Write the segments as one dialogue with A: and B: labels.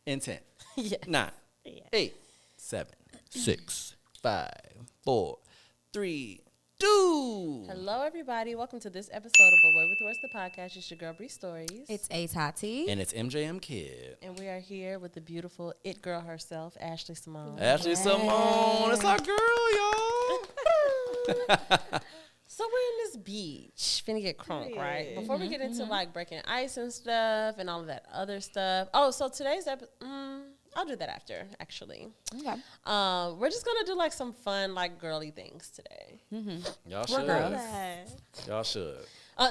A: In 10,
B: Yeah.
A: 9,
B: Yeah.
A: 8, 7, 6, 5, 4, 3, 2.
B: Hello, everybody. Welcome to this episode of Away with Words, the podcast. It's your girl, Bree Stories.
C: It's A Tati.
A: And it's MJM Kid.
B: And we are here with the beautiful it girl herself, Ashley Simone.
A: Ashley Simone. It's our girl, y'all.
B: So we're in this beach, finna get crunk, right? Before we get into like breaking ice and stuff and all of that other stuff. Oh, so today's episode, I'll do that after, actually.
C: Okay.
B: We're just gonna do like some fun, like girly things today.
A: Y'all
C: We're
A: should.
C: girls.
A: Y'all should.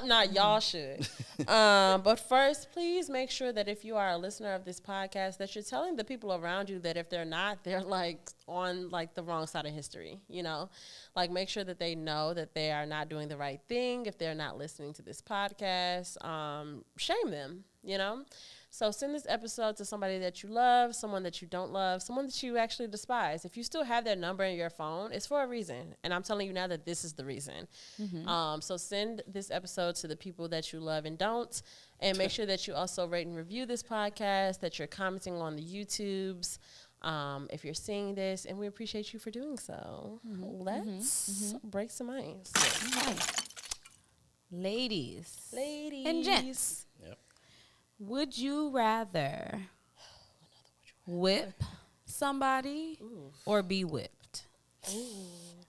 B: Not y'all should. But first, please make sure that if you are a listener of this podcast, that you're telling the people around you that if they're not, they're like on like the wrong side of history, you know? Like make sure that they know that they are not doing the right thing. If they're not listening to this podcast, shame them, you know? So send this episode to somebody that you love, someone that you don't love, someone that you actually despise. If you still have their number in your phone, it's for a reason. And I'm telling you now that this is the reason. So send this episode to the people that you love and don't. And make sure that you also rate and review this podcast, that you're commenting on the YouTubes if you're seeing this. And we appreciate you for doing so. Let's break some ice.
C: Okay. Ladies
B: Ladies.
C: and gents,
A: Yep.
C: would you rather whip somebody or be whipped?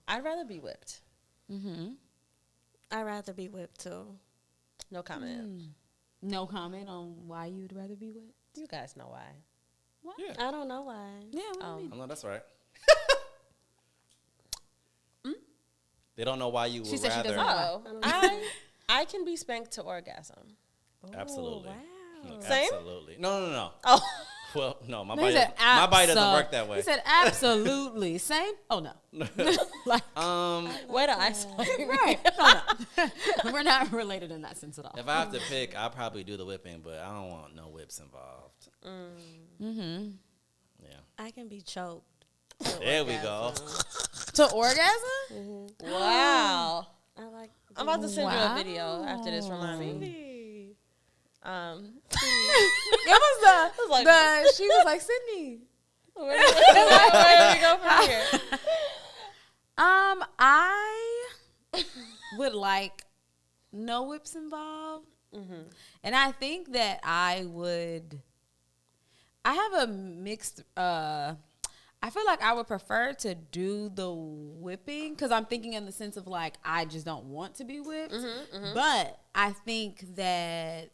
B: I'd rather be whipped.
D: I'd rather be whipped too.
B: No comment.
C: No comment on why you'd rather be whipped?
B: You guys know why.
A: Yeah.
D: I don't know why.
C: Yeah, what do you mean?
A: Oh, no, that's right. They don't know why you would
C: She said she
A: rather.
C: doesn't know.
B: Oh, I can be spanked to orgasm.
A: Absolutely.
D: Wow.
A: Look,
B: Same?
A: Absolutely. No.
B: Oh,
A: Well, no, my
C: He
A: body,
C: said
A: my body doesn't work that way.
C: He said absolutely. Same? Oh, no. Like,
B: way to isolate me.
C: right. Oh, no. We're not related in that sense at all.
A: If I have to pick, I'll probably do the whipping, but I don't want no whips involved. Yeah.
D: I can be choked.
A: There we go.
C: To orgasm?
B: Wow.
D: I like.
B: I'm about to send you a
C: Wow.
B: video after this. Remind me.
D: Sydney.
C: It was
B: like-
C: she was like, Sydney.
B: Where do we go from here?
C: I would like no whips involved. And I think that I have a mixed, I feel like I would prefer to do the whipping because I'm thinking in the sense of like, I just don't want to be whipped. But I think that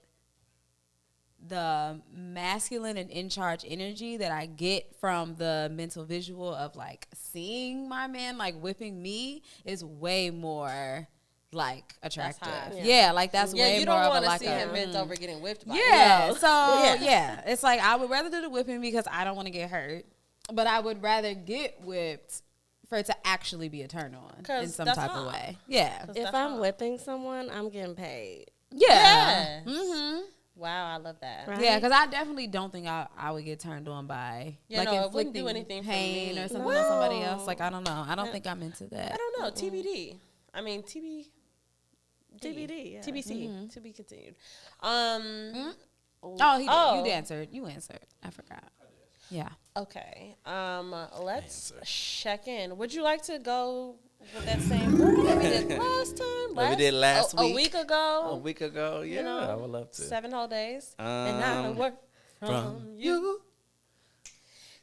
C: the masculine and in charge energy that I get from the mental visual of like seeing my man like whipping me is way more like attractive.
B: hot.
C: Yeah, like that's
B: Yeah,
C: way
B: you
C: more
B: don't
C: of a
B: want to
C: like
B: see
C: a
B: him bent over getting whipped by
C: yeah.
B: you.
C: So
B: Yeah.
C: yeah, it's like I would rather do the whipping because I don't want to get hurt, but I would rather get whipped for it to actually be a turn on in
B: 'Cause
C: some
B: that's
C: type of
B: hot.
C: way. Yeah.
B: That's
D: If
B: hot.
D: I'm whipping someone, I'm getting paid.
C: Yeah.
B: Yes. Wow, I love that.
D: Right.
C: Yeah, because I definitely don't think I would get turned on by
B: Yeah,
C: like
B: no, it wouldn't do
C: inflicting
B: anything for
C: pain
B: me.
C: or something on somebody else. Like I don't know. I don't think I'm into
B: I
C: that.
B: don't know. TBD. I mean, TBD.
D: TBD. Yeah.
B: TBC. To be continued.
C: Oh, you answered. You answered. I forgot. Yeah.
B: Okay. Let's check in. Would you like to go with that same order that we did last time?
A: What we did last
B: A
A: week?
B: week ago.
A: A week ago, yeah,
B: know,
A: I would love to.
B: 7 whole days. And I work
A: From you,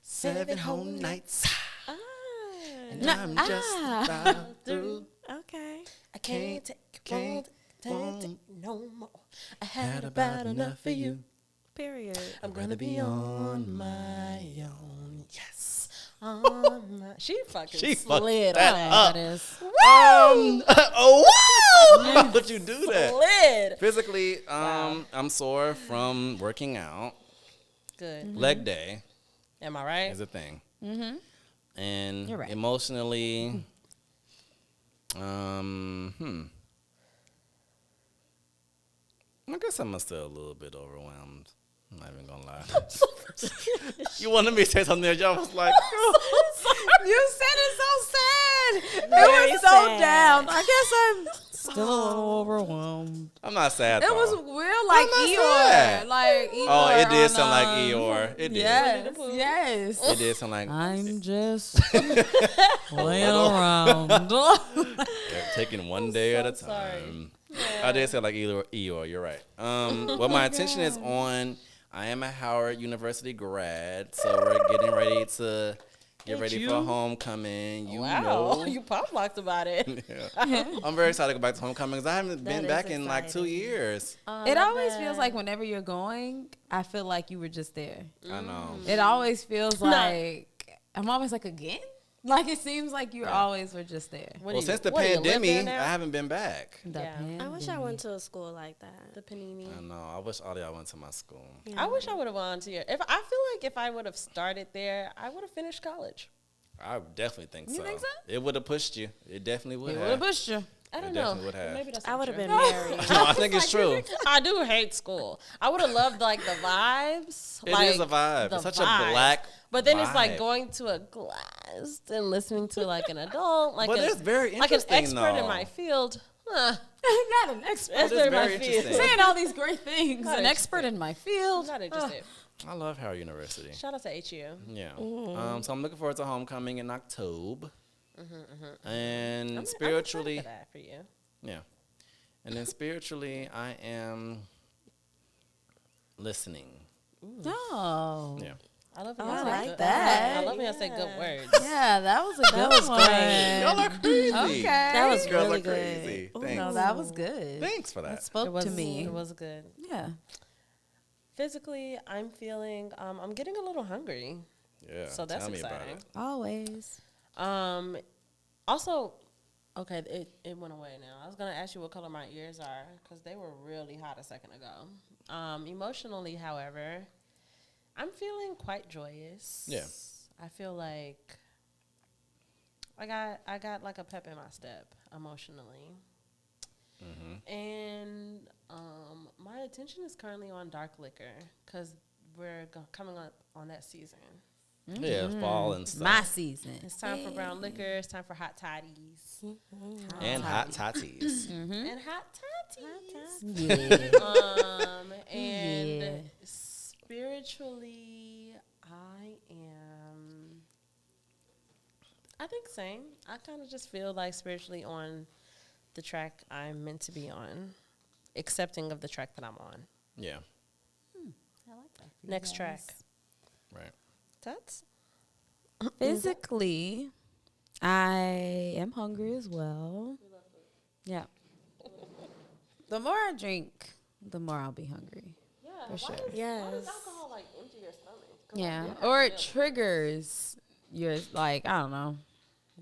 A: 7 whole nights,
D: Ah,
A: and I'm just about through.
D: okay.
B: I can't take
A: won't.
B: no more. I had about enough of you.
D: Period.
B: I'm gonna be on my own. Yes. She fucking
A: She fucked
B: slid
A: that
B: on
A: up.
C: That is.
A: Why would you do that?
B: Slid.
A: Physically, I'm sore from working out.
B: Good.
A: Leg day
B: Am I right?
A: is a thing. And
C: You're right.
A: emotionally, I guess I'm still a little bit overwhelmed. I'm not even gonna lie. You wanted me to say something there, y'all was like,
C: You said it so sad.
D: Very
C: It was so
D: sad.
C: down. I guess I'm still a little overwhelmed.
A: I'm not sad.
C: It
A: though.
C: was real like
A: not
C: Eeyore.
A: sad.
C: Like Eeyore.
A: Oh, it did
C: on,
A: sound like Eeyore. It did.
C: Yes, yes.
A: It did sound like
C: I'm just playing around.
A: they're taking one day at a
B: so sorry.
A: time. I did sound like Eeyore. You're right. Well, my attention is on. I am a Howard University grad, so we're getting ready to get ready for homecoming. You know.
B: You pop locked about it.
A: Yeah. I'm very excited to go back to homecoming because I haven't been
D: is
A: back in like 2
D: exciting.
A: years.
C: It always feels like whenever you're going, I feel like you were just there.
A: I know.
C: It always feels like I'm always like again. Like it seems like you always were just there.
A: Well, since the pandemic, I haven't been back.
D: I wish I went to a school like that.
B: The Panini.
A: I know. I wish all y'all went to my school.
B: I wish I would have volunteered. I feel like if I would have started there, I would have finished college.
A: I definitely think so.
C: You think so?
A: It would have pushed you. It definitely would
C: It
A: have.
C: would have pushed you.
B: I don't
A: It
B: know.
A: definitely would have.
B: Maybe that's
D: I
B: not
D: would have
B: true.
D: been married.
A: No, I think it's true.
B: I do hate school. I would have loved like the vibes.
A: It
B: like,
A: is a vibe.
B: the
A: It's such a
B: vibe.
A: black
B: But then it's
A: vibe.
B: like going to a class and listening to like an adult, like
A: But
B: a,
A: it's very
B: like an
A: interesting,
B: expert in
A: though.
B: my field. Huh.
C: Not an expert.
B: Expert
A: is
B: in my
A: very
B: field.
A: interesting.
C: Saying all these great things.
B: Not
C: An expert in my field.
B: Not interested.
A: I love Howard University.
B: Shout out to HU.
A: Yeah. So I'm looking forward to homecoming in October. And
B: I'm
A: spiritually,
B: excited for that for you.
A: yeah. And then spiritually, I am listening.
C: Oh.
A: Yeah.
B: I love when
D: Oh,
B: y'all
D: I
B: say
D: like
B: good.
C: that.
B: I love when y'all say good words.
C: Yeah, that was a good
D: was
C: one.
D: great.
A: Y'all are crazy.
C: Okay.
D: That was
A: Girls
D: really
A: are crazy.
D: good.
A: Thanks.
C: No, that was good.
A: Thanks for
C: That
A: that.
C: spoke
B: It was
C: to me.
B: It was good.
C: Yeah.
B: Physically, I'm feeling. I'm getting a little hungry.
A: Yeah.
B: So that's
A: tell me about
B: exciting.
A: it.
C: Always.
B: Also, okay, it went away now. I was gonna ask you what color my ears are because they were really hot a second ago. Emotionally, however, I'm feeling quite joyous.
A: Yeah.
B: I feel like I got like a pep in my step emotionally. And my attention is currently on dark liquor because we're coming up on that season.
A: Yeah, fall and stuff.
C: My season.
B: It's time for brown liquor. It's time for hot toddies.
A: And hot toddies.
B: And hot toddies.
C: Yeah.
B: And
C: Yeah.
B: spiritually, I think same. I kind of just feel like spiritually on the track I'm meant to be on, accepting of the track that I'm on.
A: Yeah.
C: I like that.
B: Next track.
A: Right.
B: That's
C: Physically, I am hungry as well. Yeah. The more I drink, the more I'll be hungry.
B: yeah.
C: For sure.
D: Yes.
B: alcohol like empty your stomach?
C: Yeah. Or it triggers your, like, I don't know.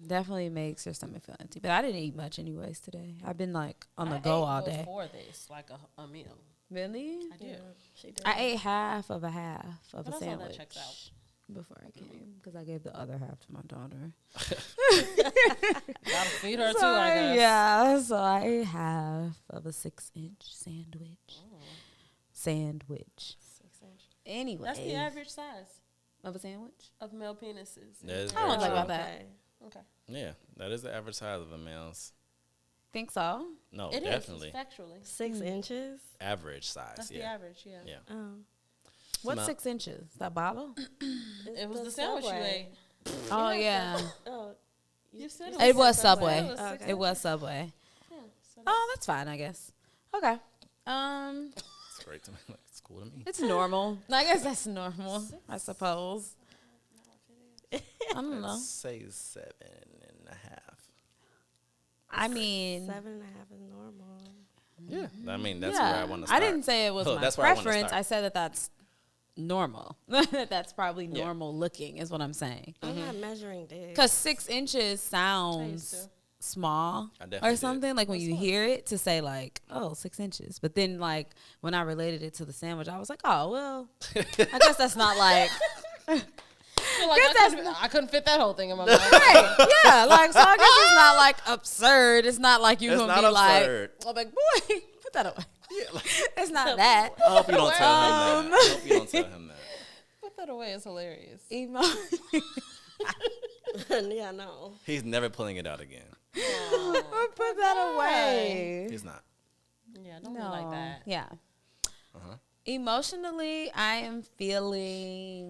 C: Definitely makes your stomach feel empty. But I didn't eat much anyways today. I've been like on the go all day.
B: Before this, like a meal.
C: Really?
B: I did.
D: She did.
C: I ate half of a
B: But
C: a
B: that's all that
C: sandwich
B: checks out.
C: before I came because I gave the other half to my daughter.
B: Gotta feed her too, I guess.
C: Yeah, so I ate half of a 6-inch sandwich. Sandwich.
B: 6 inch.
C: Anyway,
B: That's the average size
C: of a sandwich.
B: of male penises.
A: That is
C: I don't
A: very
C: know
A: true.
C: about that.
B: Okay.
A: Yeah, that is the average size of a male's.
C: Think so?
A: No,
B: It is
A: definitely.
B: factually.
D: 6 inches.
A: Average size,
B: That's the
A: yeah.
B: average, yeah.
A: Yeah.
D: Oh.
C: What's
A: Smell-
C: 6 inches? That bottle?
B: It was the sandwich you
D: Subway.
B: ate.
C: Oh yeah,
D: Oh,
B: You said
C: it was Subway.
B: It was
D: Okay.
C: It was Subway.
B: Yeah, so
C: Oh, that's fine, I guess. Okay.
A: It's great to me. Like, it's cool to me.
C: It's normal. I guess that's normal. I suppose. I don't know.
A: Let's say 7.5.
C: I mean,
D: 7.5 is normal.
A: Yeah, I mean that's where I want to
C: I
A: start.
C: didn't say it was
A: Oh,
C: my
A: that's where I wanna
C: preference.
A: start.
C: I said that that's normal. That's probably
A: Yeah.
C: normal looking, is what I'm saying.
D: I'm not measuring this.
C: Because 6 inches sounds
B: to.
C: small
A: I definitely
C: or
A: did.
C: something. Like when you hear it, to say like, oh, 6 inches. But then like when I related it to the sandwich, I was like, oh well, I guess that's not like.
B: I feel like I couldn't fit that whole thing in my mouth.
C: Right. Yeah, like so I guess it's not like absurd. It's not like you're
A: It's
C: gonna
A: not
C: be
A: absurd.
C: like, I'm like, boy, put that away.
A: Yeah, like,
C: It's not that.
A: I hope you don't tell him that. I hope you don't tell him that.
B: Put that away. It's hilarious.
C: Emo.
D: Yeah, no.
A: He's never pulling it out again.
C: Put that away.
A: He's not.
B: Yeah, don't be like that.
C: Yeah.
A: Uh-huh.
C: Emotionally, I am feeling.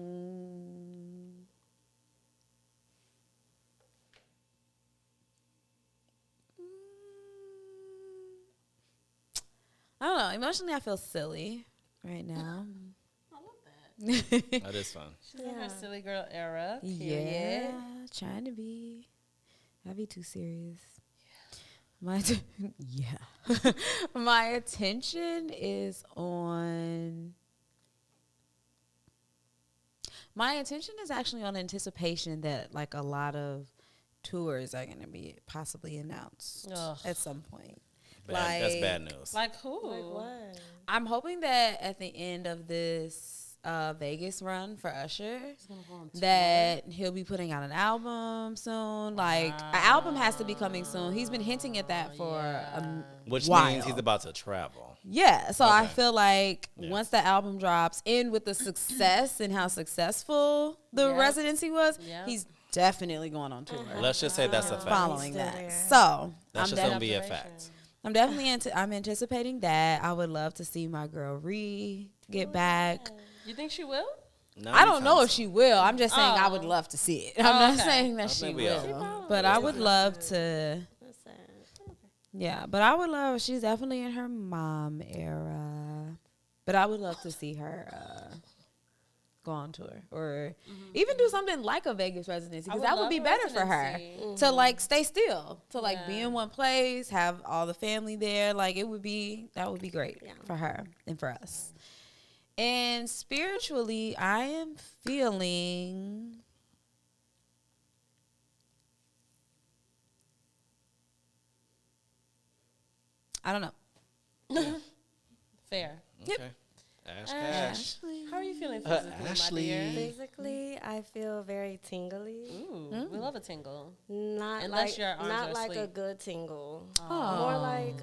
C: I don't know. Emotionally, I feel silly right now.
B: I love that.
A: That is fun.
B: She's in her silly girl era.
C: Yeah,
B: Period.
C: trying to be. I'd be too serious. Yeah. My attention is on. My attention is actually on anticipation that like a lot of tours are going to be possibly announced at some point.
A: That's bad news.
B: Like who?
D: Like what?
C: I'm hoping that at the end of this Vegas run for Usher, that he'll be putting out an album soon. Like an album has to be coming soon. He's been hinting at that for a
A: Which
C: while.
A: means he's about to travel.
C: Yeah, so I
A: Okay.
C: feel like
A: Yeah.
C: once the album drops, and with the success and how successful the
B: Yep.
C: residency was,
B: Yep.
C: he's definitely going on tour.
A: Let's just say that's a fact.
C: Following
D: Still
C: that,
D: there.
C: so
A: That's
C: I'm
A: just gonna be a
B: Observation.
A: fact.
C: I'm definitely I'm anticipating that. I would love to see my girl get back.
B: You think she will?
A: No,
C: I don't know
A: anytime
C: if she will. I'm just saying I would
B: Oh.
C: love to see it. I'm not
B: okay.
C: saying that
A: I
C: she
A: think we
C: will,
A: all-
C: but I would love to.
D: That's sad.
C: Yeah, but I would love. She's definitely in her mom era, but I would love to see her go on tour or even do something like a Vegas residency
B: I
C: because that would
B: love
C: be
B: a
C: better for her
B: residency.
C: to like stay still, to like be
B: Yeah.
C: in one place, have all the family there. Like that would be great
D: Yeah.
C: for her and for us. And spiritually, I am feeling. I don't know.
B: Fair.
A: Okay. Ash Cash.
B: How are you feeling physically,
A: Ashley.
B: my dear?
D: Physically, I feel very tingly.
B: Ooh, we love a tingle.
D: Not
B: Unless
D: like
B: your arms
D: not
B: are
D: like a
B: asleep.
D: good tingle.
C: Oh.
D: More like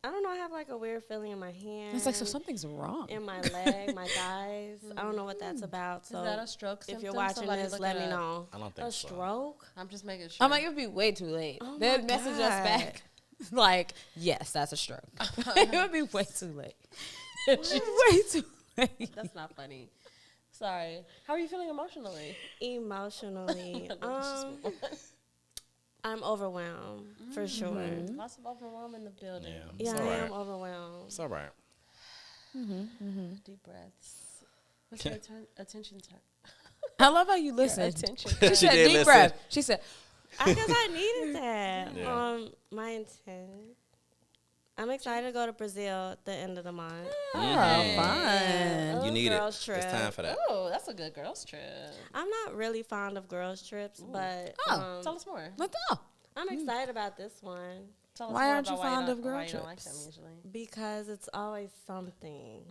D: I don't know. I have like a weird feeling in my hand.
C: It's like so something's wrong.
D: in my leg, my thighs. I don't know what that's about. So
B: Is that a stroke
D: if
B: symptom?
D: you're watching
B: Somebody
D: this,
B: look
D: let
B: it
D: me
B: up.
D: know.
A: I don't think
D: A
A: so.
D: stroke?
B: I'm just making sure.
C: I'm like, it would be way too late.
D: Oh
C: They'd
D: my
C: message us
D: God.
C: back. Like, yes, that's a stroke. It would be way too late. Way too late.
B: That's not funny. Sorry. How are you feeling emotionally?
D: Emotionally, I'm overwhelmed for sure.
B: Lots of overwhelm in the building.
A: Yeah.
D: Yeah,
A: It's
D: I
A: all
D: am
A: right.
D: overwhelmed.
A: It's all right.
B: Deep breaths. What's your attention turn?
C: I love how you listen.
B: Attention.
C: She
A: She
C: said
A: did
C: deep
A: listen.
C: breath. She said,
D: Because I needed that.
A: Yeah.
D: My intent. I'm excited to go to Brazil at the end of the month.
C: oh,
B: Hey.
C: fun.
A: You need it.
D: girls
A: It's
D: trip.
A: time for that.
B: Oh, that's a good girls trip.
D: I'm not really fond of girls trips, but
C: Oh,
B: Tell us more.
C: Let's go.
D: I'm excited about this one
B: Tell us
C: Why
B: more
C: aren't you
B: about
C: fond of
B: why
C: girl
B: you don't like them
C: trips?
B: usually.
D: because it's always something.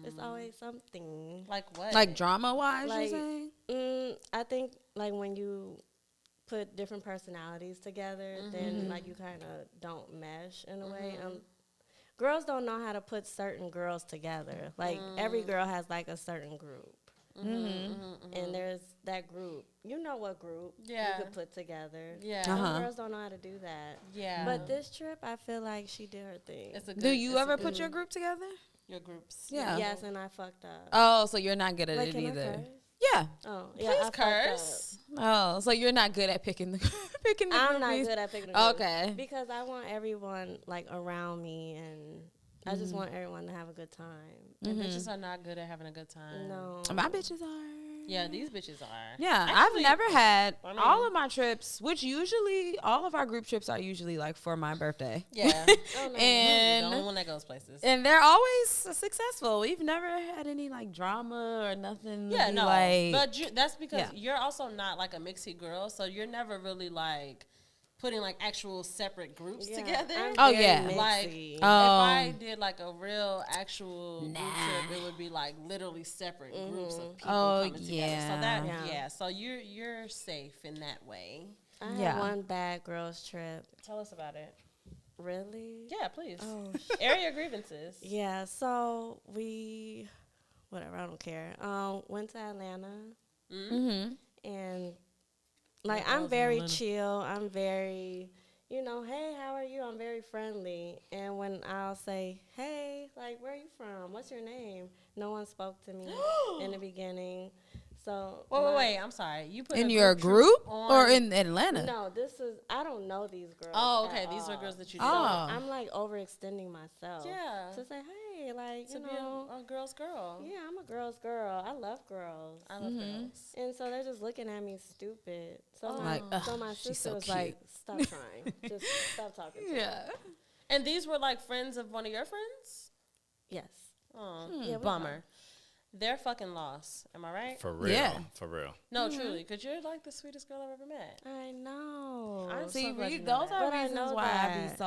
D: It's always something.
B: Like what?
C: Like drama wise,
D: Like-
C: you're saying?
D: I think like when you put different personalities together, then like you kind of don't mesh in a way. Girls don't know how to put certain girls together. Like every girl has like a certain group. And there's that group. You know what group
B: Yeah.
D: you could put together.
B: Yeah.
D: Some girls don't know how to do that.
B: Yeah.
D: But this trip, I feel like she did her thing.
B: it's a good,
C: Do you
B: it's a
C: ever
B: good-
C: put your group together?
B: your groups?
C: Yeah.
D: Yes, and I fucked up.
C: Oh, so you're not good at
D: Like,
C: it
D: can I
C: either.
D: curse?
C: Yeah.
D: Oh, yeah, I
B: Please
D: fucked up.
B: curse.
C: Oh, so you're not good at picking the picking the
D: I'm not
C: groupies.
D: good at picking a group.
C: Okay.
D: Because I want everyone like around me, and I just want everyone to have a good time.
B: And bitches are not good at having a good time.
D: No,
C: My bitches are.
B: Yeah, these bitches are.
C: Yeah,
B: Actually,
C: I've never had
B: I mean-
C: all of my trips, which usually all of our group trips are usually like for my birthday.
B: Yeah.
D: Oh, no.
B: the
C: And
B: only one that goes places.
C: and they're always successful. We've never had any like drama or nothing. to
B: Yeah,
C: be
B: no.
C: like,
B: But that's because
C: Yeah.
B: you're also not like a mixie girl, so you're never really like putting like actual separate groups
D: Yeah,
B: together.
D: I'm
C: Oh,
D: very
C: yeah.
B: Like,
D: mixy.
B: if I
C: Oh.
B: did like a real actual group trip, it would be like literally separate groups of people
C: Oh,
B: coming together. So that
D: Yeah.
B: so you're safe in that way.
D: I had
C: Yeah.
D: one bad girls trip.
B: Tell us about it.
D: Really?
B: Yeah, please.
D: Oh,
B: Air your grievances.
D: yeah. So whatever. I don't care. Went to Atlanta,
C: mm-hmm.
D: and like
B: Yeah, I
D: I'm
B: was in
D: very
B: Atlanta.
D: chill. I'm very, you know, hey, how are you? I'm very friendly. And when I'll say, hey, like, where are you from? What's your name? No one spoke to me in the beginning. So
B: Wait. I'm sorry. You put
C: In
B: a
C: your
B: trip
C: group
B: on,
C: or in Atlanta?
D: No, I don't know these girls.
B: Oh, okay.
D: at
B: These are
D: all.
B: girls that you
D: So
B: didn't.
D: I'm like overextending myself.
B: Yeah.
D: To say, hey, like,
B: To
D: you
B: be
D: know.
B: a girl's girl.
D: Yeah, I'm a girl's girl. I love girls.
B: I love girls.
D: And so they're just looking at me stupid. So
C: Like,
D: my
C: she's
D: sister
C: so
D: was
C: cute.
D: like, stop trying. Just stop talking to me.
B: And these were like friends of one of your friends?
D: Yes.
B: Oh,
D: Yeah, we
B: bummer. They're fucking lost. Am I right?
A: For real.
C: Yeah.
A: For real.
B: No, truly. Because you're like the sweetest girl I've ever met.
D: I know.
B: I'm
C: See,
B: so glad you know
C: those
B: that.
C: are
D: But I
C: reasons
D: know
C: why I be
D: that.
C: so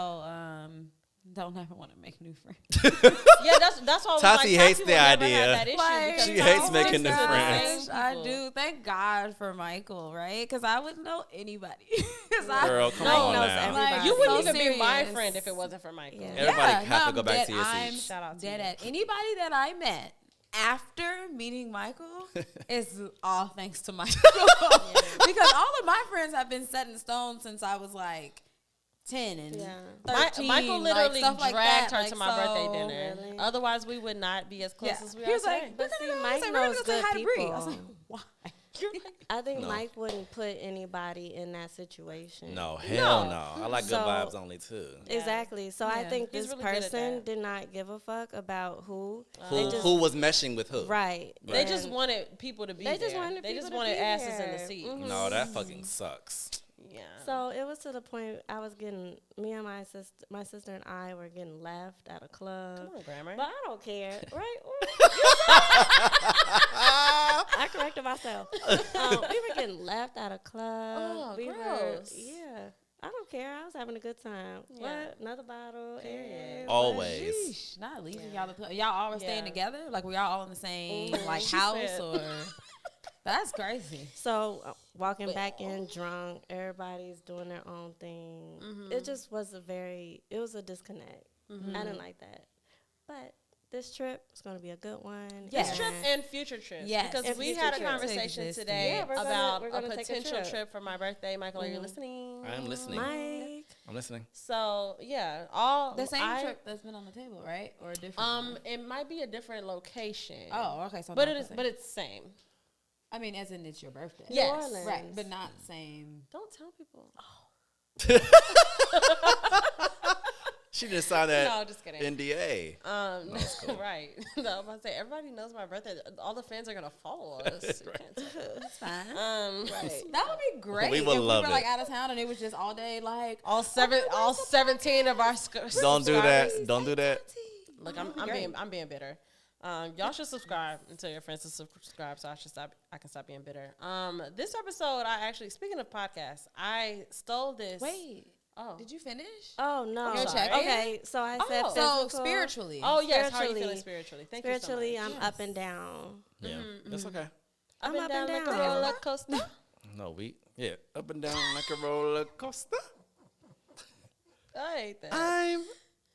C: don't ever want to make new friends.
B: Yeah, that's why I was
A: Tati
B: like,
A: hates
B: Tati
A: the
B: will never
A: idea.
B: have that issue
C: Like,
B: because
A: She
B: Tati
A: hates
B: sticks
A: making
B: to
A: new
B: the
A: friends.
B: same
C: I
B: people.
C: do. Thank God for Michael, right? Because I wouldn't know anybody.
A: Girl, come
B: No,
A: on
D: knows
A: now.
D: everybody.
C: Like,
B: You wouldn't
C: so
B: even be my
C: serious.
B: friend if it wasn't for Michael.
D: Yeah.
A: Everybody have to
C: I'm
A: go back to
C: dead-
A: your
C: I'm
A: seats.
B: Shout out to
C: dead
B: you.
C: at anybody that I met after meeting Michael is all thanks to Michael. Because all of my friends have been set in stone since I was like 10 and
D: Yeah.
C: 13.
B: Michael
C: like,
B: literally
C: stuff
B: dragged
C: like that.
B: her
C: Like,
B: to my birthday
C: so-
B: dinner.
D: Really?
B: Otherwise, we would not be as close
C: Yeah.
B: as we
C: He
B: are
C: was
B: today.
C: like,
D: But
C: we're
D: see,
C: gonna go
D: Mike
C: say, we're gonna
D: knows
C: go say
D: good
C: hi to Bree. I was
D: people.
C: like, why?
D: I think
A: No.
D: Mike wouldn't put anybody in that situation.
A: No, hell
B: No.
A: no. I like good
D: So-
A: vibes only too.
B: Yeah.
D: Exactly. So I
C: Yeah.
D: think
B: He's
D: this
B: really good at
D: person
B: that.
D: did not give a fuck about who. They
A: Who
D: just-
A: who was meshing with who?
D: Right.
B: They just
D: And
B: wanted people to be
D: They
B: there.
D: just wanted
B: They
D: people
B: just
D: to
B: wanted
D: be
B: asses in
D: there.
B: the seats.
D: Mhm.
A: No, that fucking sucks.
B: Yeah.
D: So it was to the point I was getting me and my sister and I were getting left at a club.
B: Come on, Grammar.
D: But I don't care, right? I corrected myself. We were getting left at a club.
B: Oh,
D: we
B: gross.
D: Yeah. I don't care. I was having a good time.
B: Yeah.
D: What? Another bottle?
B: Period.
A: Always.
C: Sheesh, not leaving y'all. Y'all all were staying
B: Yeah.
C: together? Like, were y'all all in the same
D: Mhm.
C: like
B: She
C: house
B: said-
C: or? That's crazy.
D: So walking back in drunk, everybody's doing their own thing. It just was it was a disconnect. I didn't like that. But this trip is going to be a good one.
C: Yes.
B: This trip and future trips.
C: Yes.
B: Because
D: And
B: we
D: future
B: had a
D: trips.
B: conversation
C: Existing.
B: today
D: Yeah, we're
B: about
D: gonna
B: a
D: take a
B: potential
D: trip.
B: trip for my birthday. Michael, are you listening?
A: I am listening.
D: Mike.
A: I'm listening.
B: So yeah, all
C: The same
B: I-
C: trip that's been on the table, right? Or a different? one?
B: It might be a different location.
C: Oh, okay. So
B: but
C: not
B: it
C: the
B: is.
C: same.
B: But it's same.
C: I mean, as in it's your birthday.
B: Yes.
D: New Orleans.
C: Right, but not same.
B: Don't tell people.
A: She just signed that
B: No, just kidding.
A: NDA. that's cool.
B: Right. No, I'm about to say everybody knows my birthday. All the fans are gonna follow us. You can't tell.
C: That's fine.
B: Right.
C: That would be great.
A: We would
C: if
A: love
C: we were like
A: it.
C: out of town and it was just all day like
B: All 17 of our
A: Don't do that. Don't do that.
B: Look, I'm being bitter. Y'all should subscribe and tell your friends to subscribe so I can stop being bitter. This episode, speaking of podcasts, I stole this.
C: Wait.
B: Oh.
C: Did you finish?
D: Oh, no.
C: You're checking?
D: Okay, so I said
B: Oh.
D: physical.
C: So spiritually.
B: Oh yes, how are you
D: Spiritually.
B: feeling spiritually? Thank
D: Spiritually,
B: you so
D: I'm
B: much.
D: up and down.
A: Yeah, that's okay.
B: Up
D: I'm
B: and
D: up
B: down
D: and
B: like a
D: down.
B: roller coaster.
A: No, up and down like a roller coaster.
B: I hate that.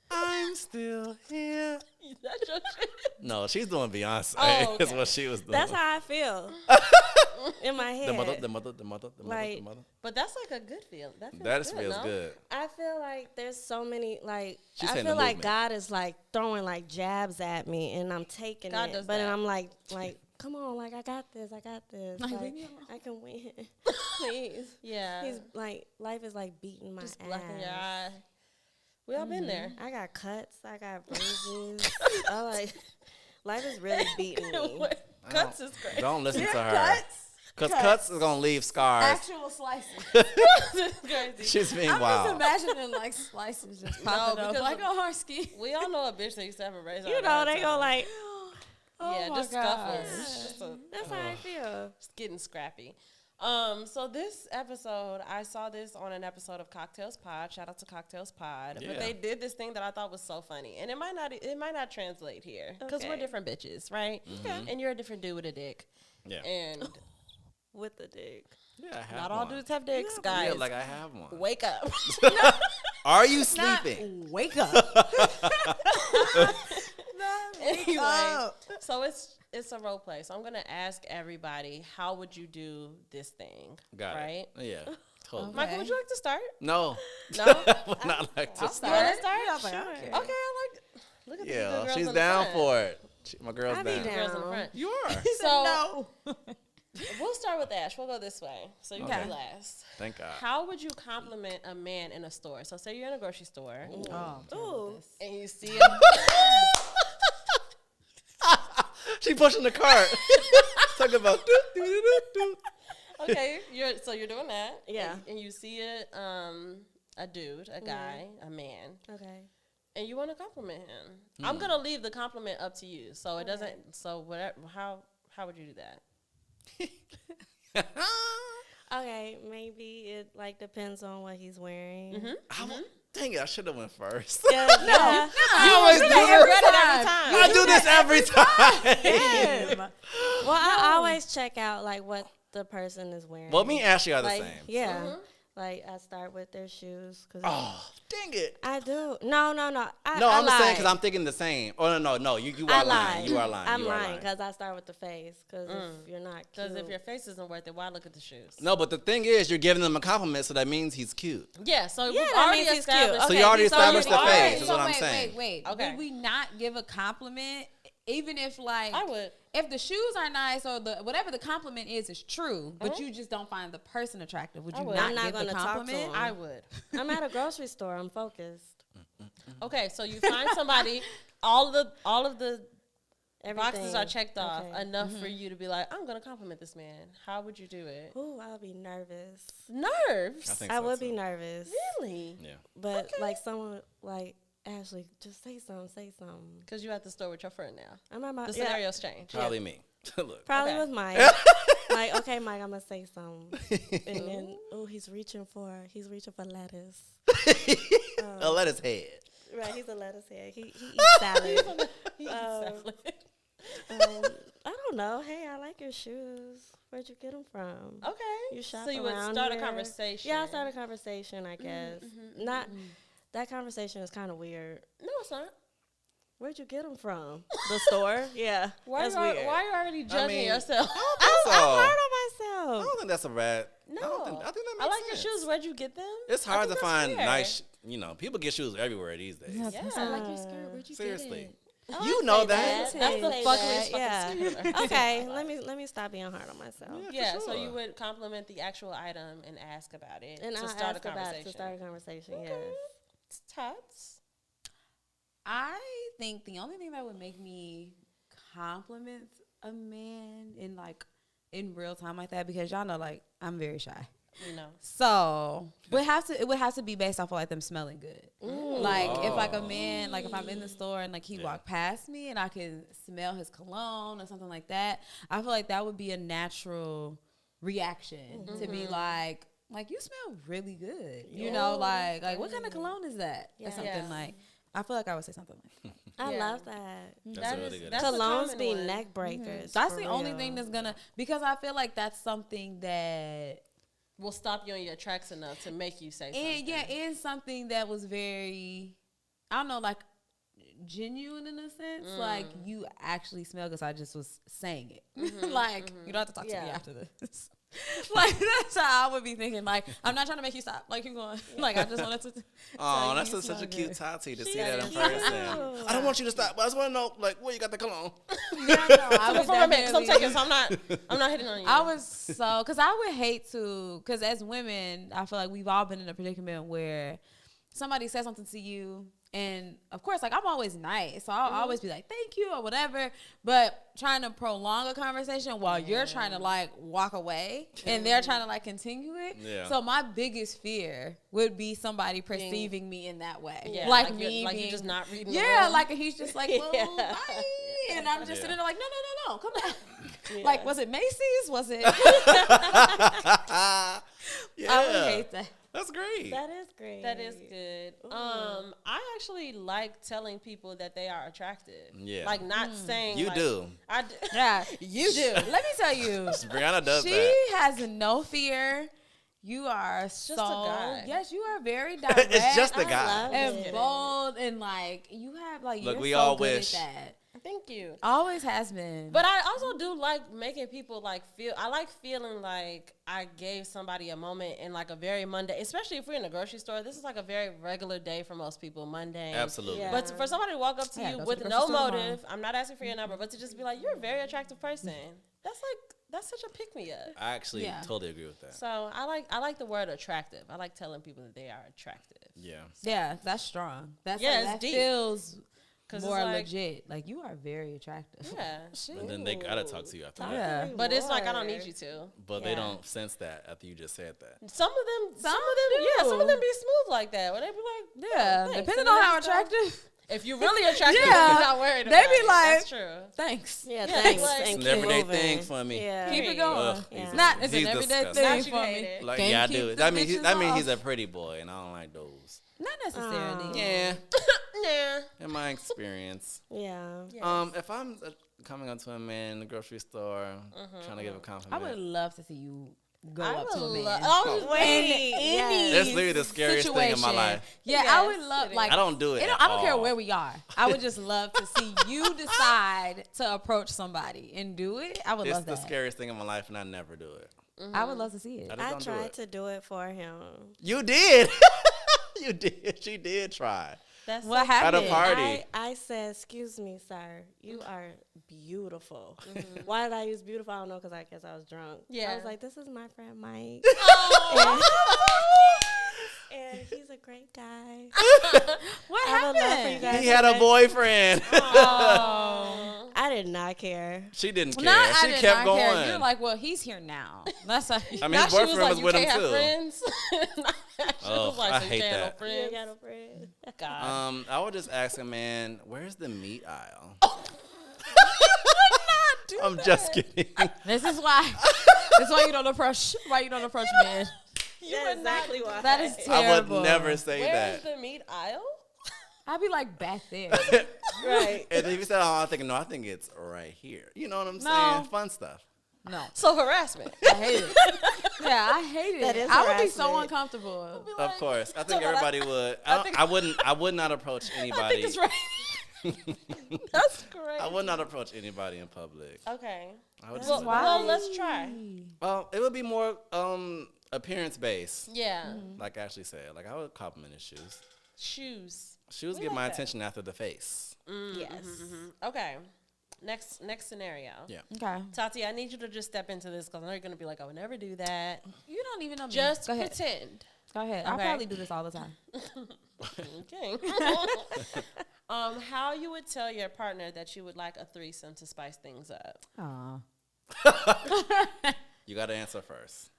A: I'm still here.
B: That's your shit.
A: No, she's doing Beyonce.
B: Oh,
A: That's
B: okay.
A: what she was doing.
D: That's how I feel in my head.
A: the mother.
D: Like-
B: But that's like a good feel. That feels
A: That
B: good,
A: feels
B: no?
A: good.
D: I feel like there's so many
A: She's
D: I
A: saying
D: feel
A: the
D: like
A: movement.
D: God is like throwing like jabs at me and I'm taking
B: God
D: it.
B: does
D: But
B: that.
D: I'm like come on, like I got this.
C: Like,
D: Like
C: leave me alone.
D: I can win. Please.
B: Yeah.
D: He's like life is like beating my
B: just
D: ass.
B: blacking your eye. We all been there.
D: I got cuts, I got bruises. I like life is really beating me.
B: What? Cuts is great.
A: Don't listen to her.
C: Cuts.
A: Because cuts is going to leave scars.
C: Actual slices.
B: It's crazy.
A: She's being
C: I'm
A: wild.
C: just imagining like slices just popping up
B: because
C: like
B: of-
C: a hard ski.
B: We all know a bitch that used to have a razor.
D: You
B: on
D: know,
B: her
D: they
B: tongue.
D: go like
B: yeah,
C: my
B: just
C: gosh.
B: scuffles.
D: that's how I feel.
B: Just getting scrappy. So this episode, I saw this on an episode of CockTales Pod. Shout out to CockTales Pod.
A: Yeah.
B: But they did this thing that I thought was so funny, and it might not translate here because we're
D: Okay.
B: different bitches, right? And you're a different dude with a dick.
A: Yeah.
B: And
D: With the dick.
A: Yeah, I have
B: not all
A: one.
B: dudes have dicks,
A: Yeah,
B: guys.
A: like I have one.
B: Wake up.
A: Are you
C: Not
A: sleeping?
C: wake up.
B: Anyway, so it's a role play. So I'm gonna ask everybody, how would you do this thing?
A: Got
B: right?
A: it. Yeah. Totally.
C: Okay.
B: Michael, would you like to start?
A: No.
B: No?
A: Would not like to
C: I'll
A: start.
B: You want to
C: start.
B: start?
C: Yeah, I was like,
D: Sure.
C: okay.
B: Okay, I like. Look at the good
A: Yeah,
B: girls
A: she's
B: in the
A: down
B: front.
A: for it. My girl's
D: I be
A: down.
B: The girls in the
D: down.
B: front.
A: You are.
B: So
C: No.
B: we'll start with Ash. We'll go this way. So you
A: Okay.
B: go last.
A: Thank God.
B: How would you compliment a man in a store? So say you're in a grocery store
D: Ooh.
B: and you see him.
A: She pushing the cart. Talking about do, do, do, do, do.
B: Okay, you're doing that.
D: Yeah.
B: And you see a dude, a guy, a man,
D: Okay.
B: and you want to compliment him. I'm gonna leave the compliment up to you. So it doesn't. So whatever. How would you do that?
D: Okay, maybe it like depends on what he's wearing.
A: Dang it, I should have went first.
D: Yeah, yeah.
A: I always do this.
B: Every time.
A: I do this every time.
C: Damn.
D: Well, I always check out like what the person is wearing.
A: Well, me and Ashley are the
D: like,
A: same.
D: Yeah. Like I start with their shoes because
A: Oh, dang it.
D: I do. No.
A: No,
D: I
A: I'm just saying
D: lied.
A: because I'm thinking the same. Oh, no. You
D: I
A: are lying.
D: lied.
A: You are lying.
D: I'm
A: You are
D: lying because I start with the face. Because if you're not cute,
B: Because if your face isn't worth it, why look at the shoes?
A: No, but the thing is, you're giving him a compliment, so that means he's cute.
B: Yeah. So
D: Yeah,
B: we've
D: that
B: already
D: means he's cute.
B: established.
A: So you already
B: he's
A: established the
B: already-
A: face.
B: alright,
A: Is
C: So
A: what I'm
C: wait,
A: saying.
C: wait.
B: Okay.
C: Would we not give a compliment, even if like
B: I would.
C: if the shoes are nice or the whatever the compliment is true, but you just don't find the person attractive? Would you
B: would.
C: not
D: I'm not
C: give the
D: gonna talk to
C: compliment?
D: him.
B: I would.
D: I'm at a grocery store. I'm focused.
B: Okay, so you find somebody, all of the
D: Everything.
B: boxes are checked off
D: Okay.
B: enough for you to be like, I'm gonna compliment this man. How would you do it?
D: Ooh, I'll be nervous.
B: Nerves.
A: I think
D: I
A: so,
D: would
A: too.
D: be nervous.
B: Really?
A: Yeah.
D: But like someone like Ashley, just say something.
B: Because you at the store with your friend now.
D: I'm at my
B: The scenarios change.
A: Probably me. Look.
D: Probably
B: Okay.
D: with Mike. Like, okay, Mike, I'm gonna say something. And then, he's reaching for lettuce.
A: A lettuce head.
D: Right, he's a lettuce head. He eats salad. I don't know. Hey, I like your shoes. Where'd you get them from?
B: Okay.
D: You shop
B: So you would
D: around
B: start
D: here?
B: a conversation.
D: Yeah, I'll start a conversation, I guess. Not that conversation is kind of weird.
B: No, it's not.
D: Where'd you get them from? The store? Yeah.
B: Why
D: that's
B: you
D: weird.
B: why you already judging
A: mean,
B: yourself?
D: I'm
A: So,
D: hard on
A: I
D: myself.
A: don't think that's a bad.
B: No.
A: I think that makes
B: I like
A: sense.
B: your shoes. Where'd you get them?
A: It's
B: I
A: hard to
B: think that's
A: find
B: fair.
A: nice. People get shoes everywhere these days.
B: Yeah.
C: I like your skirt. Where'd you
A: Seriously.
C: get it?
A: You know
D: say
A: that.
D: that.
B: That's the
D: Say
B: fuckiest
D: that,
B: fucking
D: yeah.
B: skirt ever.
D: Okay, let me stop being hard on myself.
B: Yeah,
A: for
B: so
A: sure.
B: you would compliment the actual item and ask about it
D: And
B: to
D: I'll
B: start
D: ask
B: a
D: about
B: conversation.
D: to start a conversation.
B: Okay.
D: Yes.
B: Tots.
C: I think the only thing that would make me compliment a man in real time like that, because y'all know like I'm very shy.
B: You know.
C: So it would have to be based off of like them smelling good. Like if like a man, like if I'm in the store and like he walked past me and I can smell his cologne or something like that, I feel like that would be a natural reaction to be like you smell really good. You know, like what kind of cologne is that? Or something
B: Yeah.
C: like. I feel like I would say something like that.
D: I
B: Yeah.
D: love that.
A: That's really good.
B: That's a
D: Colognes
B: common
D: be
B: one.
D: neck breakers.
C: That's
D: for
C: the only
D: real.
C: thing that's gonna, because I feel like that's something that
B: Will stop you on your tracks enough to make you say something.
C: and something that was very, I don't know, like genuine in a sense. Like you actually smell, because I just was saying it. You don't have to talk to me
D: Yeah.
C: after this. Like that's how I would be thinking. Like I'm not trying to make you stop. Like keep going. Like I just wanted to.
A: Oh,
C: you
A: that's
C: you
A: such a
C: smell
A: cute
C: good.
A: Tati to
D: She's
A: see that in
D: cute.
A: person. I don't want you to stop, but I just want to know, like, where you got the cologne.
C: I would
B: For a minute, 'cause I'm
C: definitely-
B: taking, so I'm not hitting on you.
C: I was so, because I would hate to, because as women, I feel like we've all been in a predicament where somebody says something to you, and of course, like I'm always nice, so I'll always be like, thank you or whatever, but trying to prolong a conversation while you're trying to like walk away and they're trying to like continue it.
A: Yeah.
C: So my biggest fear would be somebody perceiving me in that way.
B: Yeah,
C: like
B: you're-
C: me
B: like you're
C: being,
B: just not reading the
C: yeah,
B: room.
C: like he's just like, well,
B: Yeah.
C: bye. And I'm just
A: Yeah.
C: sitting there like, no, come back. Like, was it Macy's? Was it?
A: Yeah.
C: I would hate that.
A: That's great.
D: That is great.
B: That is good. I actually like telling people that they are attractive.
A: Yeah.
B: Like not saying
A: You
B: like,
A: do.
B: I do.
C: Yeah, you do. Let me tell you,
A: Brianna does
C: she
A: that.
C: has no fear. You are
B: just a
C: so
B: guy.
C: yes, you are very direct.
A: It's just a
D: I
A: guy.
D: love
C: and
D: it.
C: bold, and like you have like
A: Look,
C: you're
A: we
C: so
A: all
C: good
A: wish.
C: at that.
B: Thank you.
C: Always has been.
B: But I also do like making people like feel. I like feeling like I gave somebody a moment in like a very mundane, especially if we're in a grocery store. This is like a very regular day for most people, mundane.
A: Absolutely.
D: Yeah.
B: But for somebody to walk up to
C: Yeah,
B: you
C: go to
B: with
C: the
B: no
C: grocery store
B: motive, I'm not asking for your number, but to just be like, you're a very attractive person. That's such a pick me up.
A: I actually
C: Yeah.
A: totally agree with that.
B: So I like the word attractive. I like telling people that they are attractive.
A: Yeah.
C: Yeah, that's strong. That's
B: Yeah,
C: like,
B: it's
C: that
B: deep.
C: feels
B: 'Cause
C: more
B: it's like-
C: legit. Like, you are very attractive.
B: Yeah, shit.
A: And then they gotta talk to you after
D: Talk
A: that.
C: Yeah.
D: to me
B: But it's like I don't
D: more.
B: need you to.
A: But they
D: Yeah.
A: don't sense that after you just said that.
B: Some of them,
C: Some
B: yeah, some of
C: do.
B: them be smooth like that. Where they be like,
C: Yeah,
B: oh, thanks.
C: depending
B: And
C: on
B: then
C: how
B: they start-
C: attractive.
B: If you're really attractive,
C: Yeah.
B: you're not worried
C: They
B: about
C: be
B: it.
C: like-
B: That's true.
C: Thanks.
D: Yeah,
B: Yeah,
D: thanks.
B: like-
D: and
A: It's an
D: keep
A: everyday
D: moving.
A: thing for me.
D: Yeah.
C: Keep it
B: Period.
C: going.
A: Ugh,
D: Yeah.
C: It's not. It's
A: he's
C: an everyday
A: disgusting.
B: Not
C: thing
B: you
C: for
B: hate
C: me.
B: it.
A: Like,
C: Can't
A: yeah, I
C: keep
A: do.
C: the
A: That means
C: bitches
A: he's a
C: off.
A: pretty boy, and I don't like those.
C: Not necessarily.
A: Yeah,
B: Nah.
A: in my experience.
D: Yeah.
B: Yes.
A: If I'm coming up to a man in the grocery store, trying to give a
C: I
A: compliment,
C: would love to see you go
B: I
C: up to a
B: would
C: man.
B: Oh,
D: Wait.
C: Any
A: That's literally the scariest thing in my
C: situation.
A: life.
C: Yeah,
B: Yes,
C: I would love
B: it
C: like
A: I don't do it.
C: I
A: at
C: don't care
A: all.
C: where we are. I would just love to see you decide to approach somebody and do it. I would
A: It's
C: love
A: the
C: that.
A: scariest thing in my life, and I never do it.
C: I would love to see it.
A: I just
D: I
A: don't do
D: tried
A: it.
D: to do it for him.
A: You did. You did. She did try.
B: That's
C: What
B: so-
A: At a
C: happened?
A: party.
D: I said, excuse me, sir, you are beautiful. Why did I use beautiful? I don't know, because I guess I was drunk.
B: Yeah.
D: I was like, this is my friend Mike. And he's a great guy.
C: What
D: I would love for you
C: happened?
D: guys
A: He had a boyfriend.
B: Oh.
D: I did not care.
A: She didn't care.
C: Not, I
A: She
C: did
A: kept
C: not care.
A: going.
C: You're like, well, he's here now. That's how.
A: I mean,
B: Now
A: his
B: she was
A: boyfriend
B: like,
A: was
B: you
A: with
B: can't
A: him
B: have
A: too.
B: friends. She
A: Oh,
B: was like,
A: I
B: so you
A: hate
B: can't have
A: that.
B: no
D: You ain't
B: friends.
D: got no friend.
B: God.
A: I would just ask him, man, where's the meat aisle? I'm just kidding.
C: This is why. This is why you don't approach. Why you don't approach men.
D: That's exactly why.
C: That is
A: I
C: terrible.
A: would never say
B: Where's
A: that.
B: the meat aisle?
C: I'd be like back there.
D: Right.
A: And if you said, oh, I'm thinking, no, I think it's right here. You know what I'm
C: No.
A: saying? Fun stuff.
C: No,
B: So harassment.
C: I hate it. Yeah, I hate it.
D: That is
C: I would be so
D: harassment.
C: uncomfortable.
A: Of course. I think
B: So,
A: everybody would. I would not approach
B: I
A: anybody.
B: think it's right. That's great.
A: I would not approach anybody in public.
B: Okay.
A: I would
B: Well,
A: just
B: well, let's try.
A: it would be more appearance based.
B: Yeah.
A: Like Ashley said. Like I would compliment his shoes.
B: Shoes.
A: Shoes
B: We
A: get
B: like
A: my
B: that.
A: attention after the face.
D: Yes.
B: Okay. Next scenario.
A: Yeah.
C: Okay.
B: Tati, I need you to just step into this because I know you're gonna be like, I would never do that.
C: You don't even know me.
B: Just
C: go ahead.
B: pretend.
C: Go ahead. I
B: Okay.
C: probably do this all the time.
B: Okay. How you would tell your partner that you would like a threesome to spice things up?
C: Aw.
A: You got to answer first.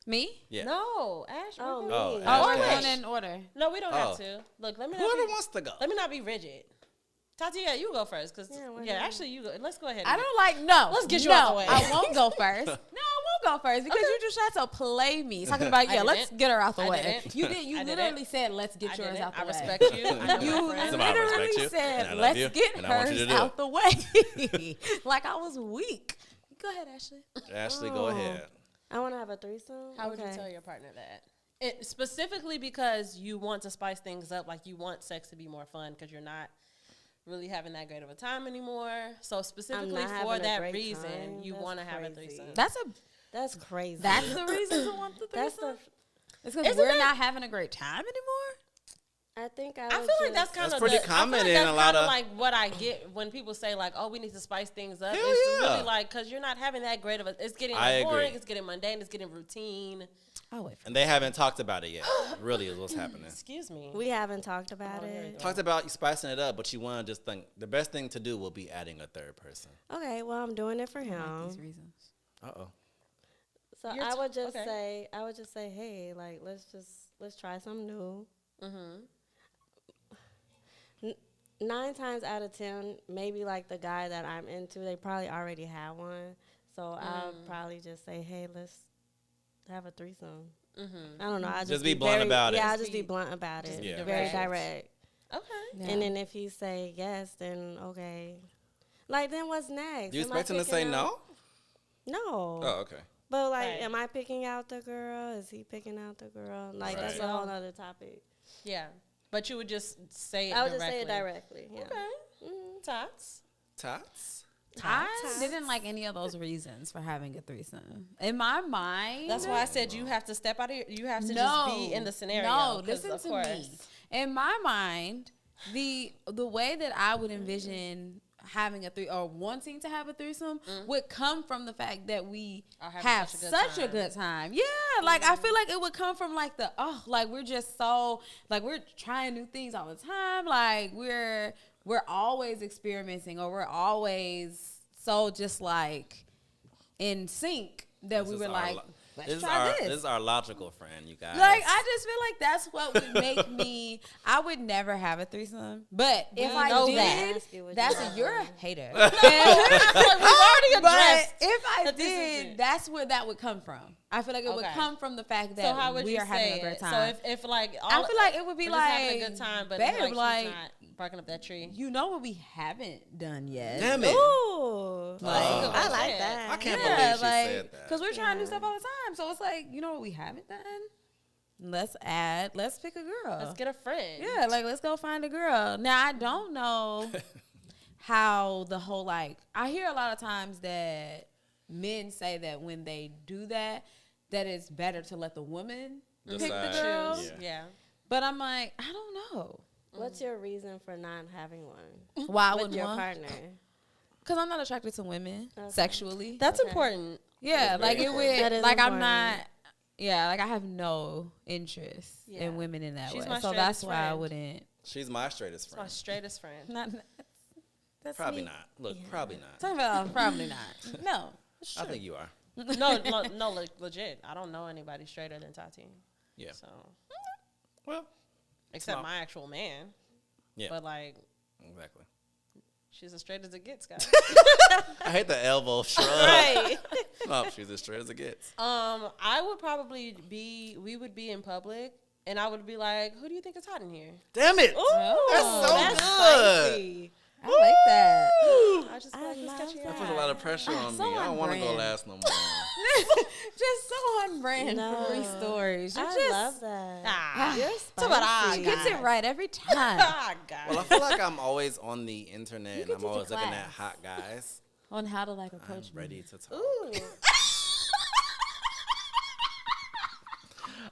C: Me?
A: Yeah.
B: No, Ash.
D: Oh,
B: we're
D: me.
A: Oh,
B: good.
C: Oh,
A: Ash,
C: we're
A: Ash.
C: going in order.
B: No, we don't
A: Oh.
B: have to. Look, let me not
A: Whoever
B: be,
A: wants to go.
B: let me not be rigid. Tati, yeah, you go first, cause
D: Yeah, why
B: yeah,
D: not?
B: actually you go. Let's go ahead.
C: I
B: and-
C: don't like no.
B: Let's get you
C: no,
B: out the way.
C: I won't go first. No, I won't go first because you just tried to play me. Talking about
B: I
C: let's
B: didn't.
C: get her out the
B: I
C: way.
B: didn't.
C: You did. You
B: I didn't.
C: literally said let's
B: I
C: get yours
B: didn't.
C: out the
B: I
C: way.
B: respect you. I know
C: You
B: my friend.
A: Somebody respect
C: literally
A: you, and I
C: said
A: love
C: let's
A: you,
C: get
A: and I want you
C: hers
A: to do
C: out
A: it.
C: the way. Like I was weak. Go ahead, Ashley.
A: Ashley, go
D: Oh.
A: ahead.
D: I want to have a threesome.
B: How would you tell your partner that? It, specifically because you want to spice things up, like you want sex to be more fun because you're not really having that great of a time anymore. So specifically
D: not
B: for
D: having a
B: that
D: great
B: reason,
D: time?
B: you
D: That's
B: want to have a
D: crazy.
B: threesome.
D: That's crazy.
C: That's the reason to want the
D: That's
C: threesome.
D: the.
C: It's because
B: Isn't
C: we're
B: that-
C: not having a great time anymore.
D: I think
B: I feel like that's kind
A: That's
B: of
A: pretty
B: I feel
A: common
B: like
A: in
B: that's
A: a lot
B: kinda
A: of-
B: like what I get when people say like, "Oh, we need to spice things up."
A: Hell
B: It's
A: yeah.
B: really like because you're not having that great of a. It's getting
A: I
B: boring.
A: agree.
B: It's getting mundane. It's getting routine.
C: Oh wait.
A: And they haven't talked about it yet. Really is what's happening.
B: Excuse me.
D: We haven't talked about
B: Oh, here we
D: it.
B: go.
A: Talked about you spicing it up, but you want to just think the best thing to do will be adding a third person.
D: Okay, well I'm doing it for him.
C: These reasons.
A: Uh-oh.
D: So
B: You're
D: I would just
B: okay.
D: say, hey, like let's try something new.
B: Mm-hmm.
D: 9 times out of 10, maybe like the guy that I'm into, they probably already have one. So I'll probably just say, hey, let's have a threesome.
B: Mm-hmm.
D: I don't know. I'll
A: Just be blunt
D: very,
A: about it.
D: Yeah, I'll
B: Just
D: just be
B: be-
D: blunt about
B: just
D: it.
A: be
D: Very
B: direct.
D: direct.
B: Okay.
C: Yeah.
D: And then if he say yes, then okay. Like then what's next?
A: You
D: Am I
A: expect him to
D: picking
A: say
D: out-
A: no?
D: No.
A: Oh, okay.
D: But like,
B: Right.
D: am I picking out the girl? Is he picking out the girl? Like that's
A: Right.
D: a whole other topic.
B: Yeah, but you would just say it
D: I would
B: directly.
D: just say it directly. Yeah.
B: Okay.
D: Mhm.
B: Tots.
A: Tots?
C: I didn't like any of those reasons for having a threesome. In my mind,
B: That's why I said you have to step out of you have to just be in the scenario.
C: No, listen to me. In my mind, the way that I would envision having or wanting to have a threesome would come from the fact that we have such a good time. Yeah, like I feel like it would come from like like we're just so like we're trying new things all the time. Like we're always experimenting, or we're always so just like in sync that we were like, let's try this.
A: This is our logical friend, you guys.
C: Like, I just feel like that's what would make me. I would never have a threesome, but if I did, you're a hater.
B: We've already addressed.
C: But if I did, that's where that would come from. I feel like it would come from the fact that we are having a great time.
B: So if like,
C: I feel like it would be like
B: having a good time, but
C: babe,
B: like she's not barking up that tree.
C: You know what we haven't done yet?
A: Damn it!
D: Ooh, I like that.
A: I can't believe she said that.
C: Because we're trying new stuff all the time. So it's like, you know what we haven't done? Let's pick a girl.
B: Let's get a friend.
C: Yeah, like let's go find a girl. Now I don't know how the whole like I hear a lot of times that men say that when they do that it's better to let the woman pick the girl.
B: Yeah.
C: But I'm like, I don't know.
D: What's your reason for not having one?
C: Why
D: with
C: would
D: your partner?
C: Because I'm not attracted to women sexually.
B: That's important.
C: Yeah, like it
D: That
C: would.
D: is
C: Like
D: important.
C: I'm not. Yeah, like I have no interest in women in that
B: She's
C: way.
B: my
C: So that's
B: straightest
C: why I
B: friend.
C: wouldn't.
A: She's my straightest friend.
B: My straightest friend.
C: Not. That's
A: Probably
C: me.
A: not. Look, probably not.
C: Talking about probably not. No.
A: I think you are.
B: No, legit. I don't know anybody straighter than Tati.
A: Yeah.
B: So,
A: Well,
B: except my actual man.
A: yeah.
B: But like,
A: Exactly.
B: she's as straight as it gets, guys.
A: I hate the elbow shrug.
B: Right.
A: No, she's as straight as it gets.
B: I would probably we would be in public, and I would be like, "Who do you think is hot in here?"
A: Damn it! That's so good.
D: Spicy.
C: I like that.
B: I just feel like it's catching
A: That
B: on.
A: puts a lot of pressure on
C: so
A: me. I don't
C: on
A: want to go
C: brand.
A: last no more.
C: Just so on brand
D: No.
C: for Bree stories. You
D: I
C: just
D: love that.
B: Ah,
D: You're
B: talk about
D: spicy.
C: gets it right every time.
B: ah, guys.
A: Well, I feel like I'm always on the internet and
C: could
A: I'm
C: teach a
A: always looking at
C: class.
A: hot guys.
C: On how to like
A: I'm
C: approach me.
A: ready to talk.
B: Ooh.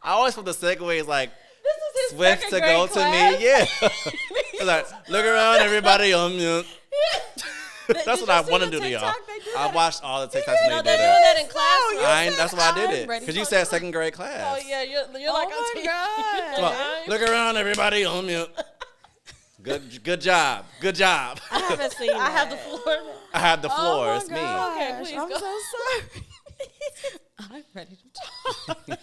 A: I always put the segues like
B: This is his
A: swift
B: second
A: to go
B: grade
A: to
B: class.
A: me. Yeah. It's like, look around, everybody on mute. That's what I want to do to y'all. I watched all the TikToks when
B: No,
A: they
B: they're
A: do
B: doing
A: that.
B: that in class.
A: That's why I did it.
C: ready
A: Because
C: for
A: you said second grade class.
B: Oh yeah, you're like,
C: Oh my
B: auntie.
C: God.
A: Come on, look around, everybody on mute. Good job. Good job.
D: I haven't seen
B: I have the
D: that.
B: floor.
A: I had the floor.
C: Oh my
A: It's me.
C: gosh,
B: Okay, please
C: I'm
B: go.
C: so sorry. I'm ready to talk.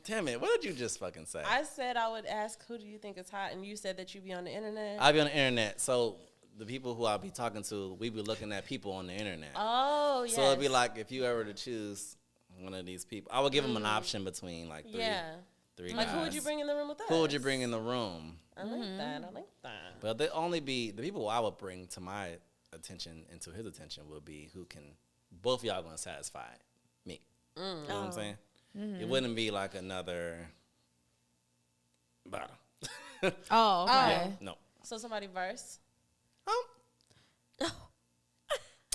A: Damn it. What did you just fucking say?
B: I said I would ask, who do you think is hot, and you said that you be on the internet.
A: I'll be on the internet. So the people who I'll be talking to, we be looking at people on the internet.
B: Oh yeah.
A: So it'd be like if you ever to choose one of these people, I would give them an option between like three
B: Like
A: guys.
B: who would you bring in the room with us?
A: Who would you bring in the room?
B: I like that. I like that.
A: But they only be the people I would bring to my attention and to his attention would be who can both of y'all gonna satisfy me. You know what I'm saying? It wouldn't be like another bottom.
C: Oh, okay.
A: No.
B: So somebody verse.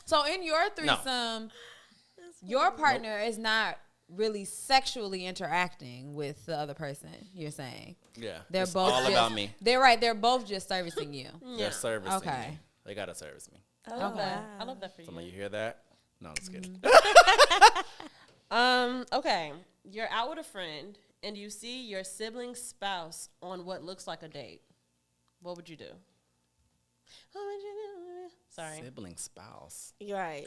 C: So in your threesome, your partner is not really sexually interacting with the other person, you're saying.
A: Yeah.
C: They're
A: it's
C: both
A: all
C: just,
A: about me.
C: They're right, they're both just servicing you.
A: They're servicing
C: Okay.
A: me. They gotta service me.
B: I love
C: Okay.
B: that. I love that for you.
A: Some of you hear that? No, I'm just kidding.
B: Okay. You're out with a friend and you see your sibling's spouse on what looks like a date. What would you do? What would you do? Sorry.
A: Sibling spouse.
D: You're right.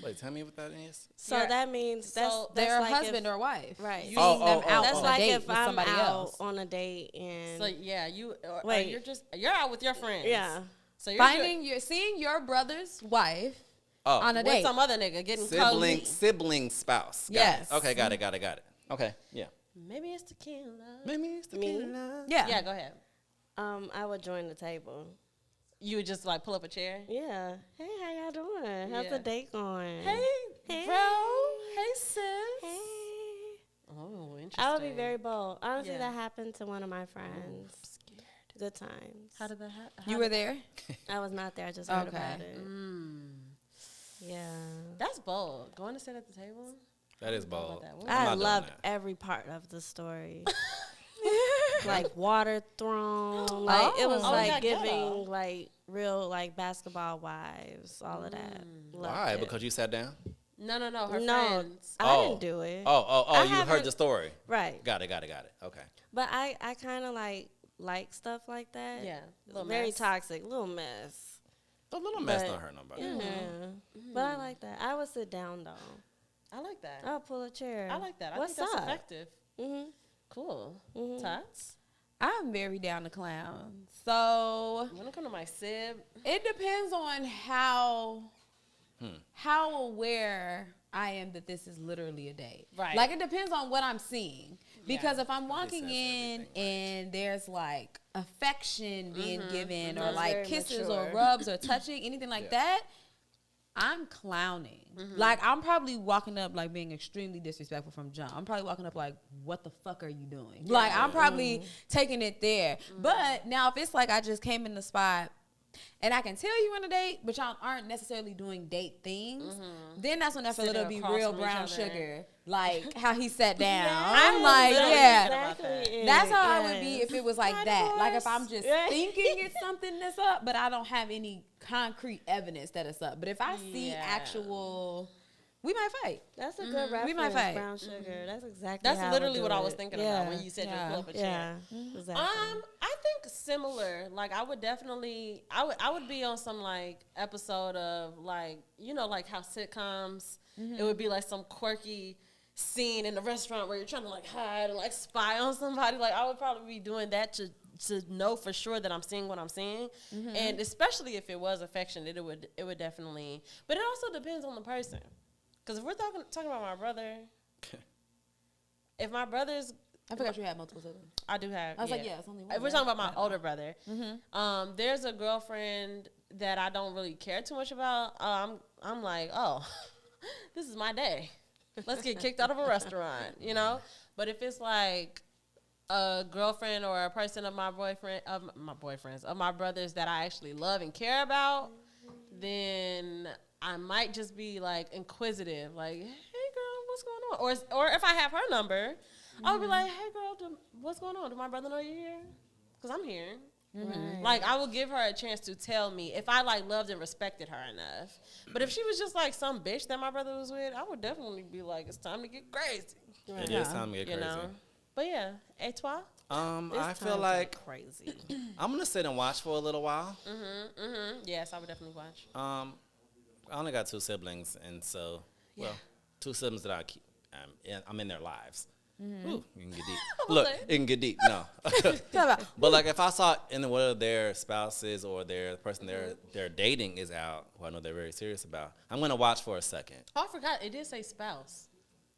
A: Wait, tell me what that is.
D: So
B: You're-
D: that means that's
C: They're
D: like
C: husband
D: if,
C: or wife.
D: right.
C: You
A: Oh,
C: seeing them
A: oh,
C: out
D: That's
C: on
D: like
C: a date
D: if
C: with
D: I'm
C: somebody
D: out
C: else.
D: on a date and
B: So yeah, or
D: Wait.
B: you're out with your friends.
D: yeah.
B: So you're
C: Seeing your brother's wife
A: Oh,
C: on a
B: with
C: date.
B: some other nigga getting
A: sibling spouse. Got
C: Yes.
A: it. Okay, got it. Okay, yeah.
B: Maybe it's tequila.
A: Maybe it's the
D: Me?
C: Yeah.
B: Yeah, go ahead.
D: I would join the table.
B: You would just like pull up a chair.
D: Yeah. Hey, how y'all doing? How's
B: Yeah.
D: the date going?
B: Hey,
D: Hey.
B: bro. Hey, sis.
D: Hey.
B: Oh, interesting.
D: I would be very bold. Honestly,
B: Yeah.
D: that happened to one of my friends.
B: Scared.
D: Good times.
B: How did that happen?
C: You were there?
D: I was not there. I just heard
C: Okay.
D: about it. Yeah.
B: That's bold. Going to sit at the table.
A: That is
B: How about
A: bold.
B: that?
A: I'm
D: I
A: not doing
D: loved
A: that.
D: every part of the story. Like water thrown, like it was
B: Oh,
D: like
B: yeah,
D: giving
B: ghetto.
D: like real like basketball wives, all of that. Loved
A: Why?
D: it.
A: Because you sat down?
B: No, her
D: no,
B: friends.
D: I didn't do it.
A: Oh, you heard
D: haven't-
A: the story.
D: Right,
A: Got it. Okay.
D: but I kind of like stuff like that.
B: Yeah, little
D: very
B: mess.
D: toxic, little mess.
A: A little mess
D: But-
A: don't hurt nobody.
D: Yeah, but I like that. I would sit down though.
B: I like that.
D: I'll pull a chair.
B: I like that. I
D: What's
B: think that's
D: up?
B: effective.
D: Mhm.
B: Cool.
D: Mhm.
B: Tots.
C: I'm very down to clown. So
B: When it comes to my sib,
C: it depends on how aware I am that this is literally a date.
B: Right.
C: Like it depends on what I'm seeing. Because
B: Yeah.
C: if I'm walking
A: says
C: in
A: everything,
C: and there's like affection being given or
D: That's
C: like
D: very
C: kisses
D: mature.
C: or rubs or touching, anything like that, I'm clowning. Like I'm probably walking up like being extremely disrespectful from jump. I'm probably walking up like, what the fuck are you doing? Like I'm probably taking it there. But now if it's like I just came in the spot and I can tell you on a date, but y'all aren't necessarily doing date things, then that's when I feel
B: Sitting
C: it'll be
B: across
C: real
B: from each
C: brown
B: other.
C: sugar. Like how he sat down.
D: Yeah,
C: I'm like,
B: literally
C: yeah.
B: about that.
D: exactly.
C: That's how I would be
D: Yes.
C: if it was like that. Like if I'm just
D: Yeah.
C: thinking it's something that's up, but I don't have any concrete evidence that it's up. But if I see
B: Yeah.
C: actual, we might fight.
D: That's a good reference.
C: We might fight.
D: Brown sugar. That's exactly.
B: that's
D: how
B: literally
D: would
B: what
D: do
B: I was
D: it.
B: thinking
D: Yeah.
B: about when you said
C: Yeah.
B: you pull up a
D: Yeah.
B: chair.
D: Exactly.
B: I think similar. Like I would definitely, I would be on some like episode of like, you know, like how sitcoms, it would be like some quirky scene in the restaurant where you're trying to like hide or like spy on somebody. Like I would probably be doing that to know for sure that I'm seeing what I'm seeing, and especially if it was affection, it would definitely. But it also depends on the person, because if we're talking about my brother, if my brother's
C: I forgot you had multiple siblings.
B: I do have.
C: I was like, yeah, it's only one.
B: If we're
C: right?
B: talking about my older brother, there's a girlfriend that I don't really care too much about. I'm like, oh, this is my day. Let's get kicked out of a restaurant, you know? But if it's like a girlfriend or a person of my brothers that I actually love and care about, then I might just be like inquisitive, like, hey girl, what's going on? Or if I have her number, I would be like, hey girl, what's going on? Do my brother know you're here? Because I'm here.
D: Right.
B: Like I would give her a chance to tell me if I like loved and respected her enough. But if she was just like some bitch that my brother was with, I would definitely be like, it's time to get crazy.
A: It is time to get
B: You
A: crazy.
B: know. But yeah, et toi?
A: I feel
D: time to
A: like
D: get crazy.
A: I'm gonna sit and watch for a little while.
B: Yes, I would definitely watch.
A: I only got 2 siblings, and so well, 2 siblings that I keep. I'm in their lives. Ooh, it can get deep. Look, it can get deep. No, but like if I saw in one of their spouses or their person they're dating is out, who I know they're very serious about, I'm gonna watch for a second.
B: Oh, I forgot. It did say spouse.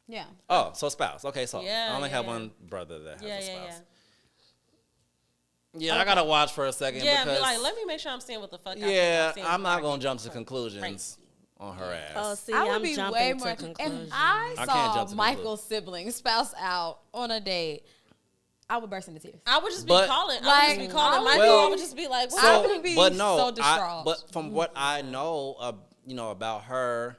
C: Yeah.
A: Oh, so spouse. Okay, so
B: Yeah,
A: I only have
B: yeah.
A: one brother that has
B: Yeah,
A: a
B: yeah,
A: spouse.
B: yeah.
A: Yeah, I gotta watch for a second.
B: Yeah,
A: because,
B: be like, let me make sure I'm seeing what the fuck.
A: yeah,
B: I'm seeing
A: I'm
B: before I
A: not gonna
B: get
A: jump to
B: her
A: conclusions
B: crazy.
A: on her ass.
D: Oh, see,
C: I would
D: I'm
C: be
D: jumping
C: way
D: to
C: more. If
D: conclusions.
C: I
A: can't
C: saw
A: jump to
C: Michael's siblings spouse out on a date, I would burst into tears.
B: I would just be
A: But-
B: calling. I would
C: Like,
B: just be calling
C: I
B: Michael.
A: would-
B: I would just be like,
C: I would be
A: but no,
C: so distraught.
A: but from what I know, about her,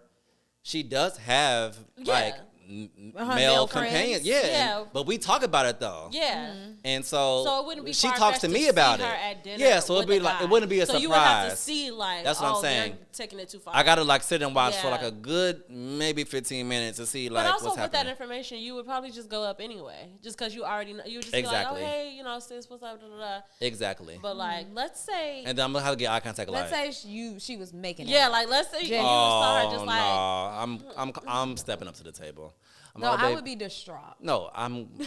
A: she does have like
C: Her
A: male
C: male
A: companions.
C: friends.
A: Yeah,
B: Yeah.
A: but we talk about it though.
B: yeah.
A: And so,
B: So it wouldn't be
A: she
B: far-fetched
A: talks to
B: to
A: me
B: see
A: about
B: her
A: it.
B: at dinner
A: Yeah, so it'd
B: with
A: be
B: a
A: like
B: guy.
A: it wouldn't be a
B: so
A: surprise.
B: you would have to see like,
A: That's what I'm
B: oh, they're
A: saying.
B: taking it too far.
A: I gotta like sit and watch for like
B: Yeah.
A: a good maybe 15 minutes to see
B: But
A: like
B: also
A: what's
B: with that
A: happening.
B: information, you would probably just go up anyway, just because you already know. You would just
A: Exactly.
B: be like, oh hey, sis, what's up? Da, da, da.
A: Exactly.
B: But like, let's say,
A: And then I'm gonna have to get eye contact.
C: Let's
A: like,
C: say she was making it.
B: yeah, like let's say you
C: Jen.
B: saw her
A: oh
B: just
A: no,
B: like,
A: I'm stepping up to the table. I'm
C: No,
A: all,
C: I
A: babe.
C: would be distraught.
A: No,
C: I would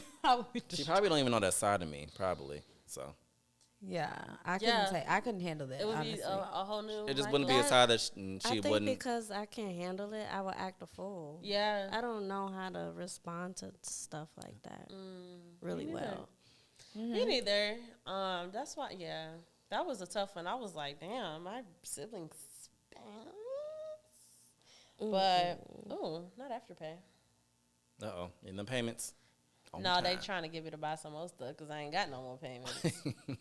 C: be
A: She
C: distraught.
A: probably don't even know that side of me, probably. So
C: Yeah, I
B: Yeah.
C: couldn't I couldn't handle that.
B: it would
C: honestly.
B: be a whole new.
A: it just
B: Michael.
A: wouldn't be a side that
D: I
A: she
D: think
A: wouldn't.
D: because I can't handle it, I will act a fool.
B: Yeah.
D: I don't know how to respond to stuff like that really
B: me
D: well.
B: Me neither. That's why. Yeah, that was a tough one. I was like, damn, my siblings spouse. But not Afterpay.
A: In the payments. On
B: No, they
A: time.
B: trying to get me to buy some more stuff because I ain't got no more payments.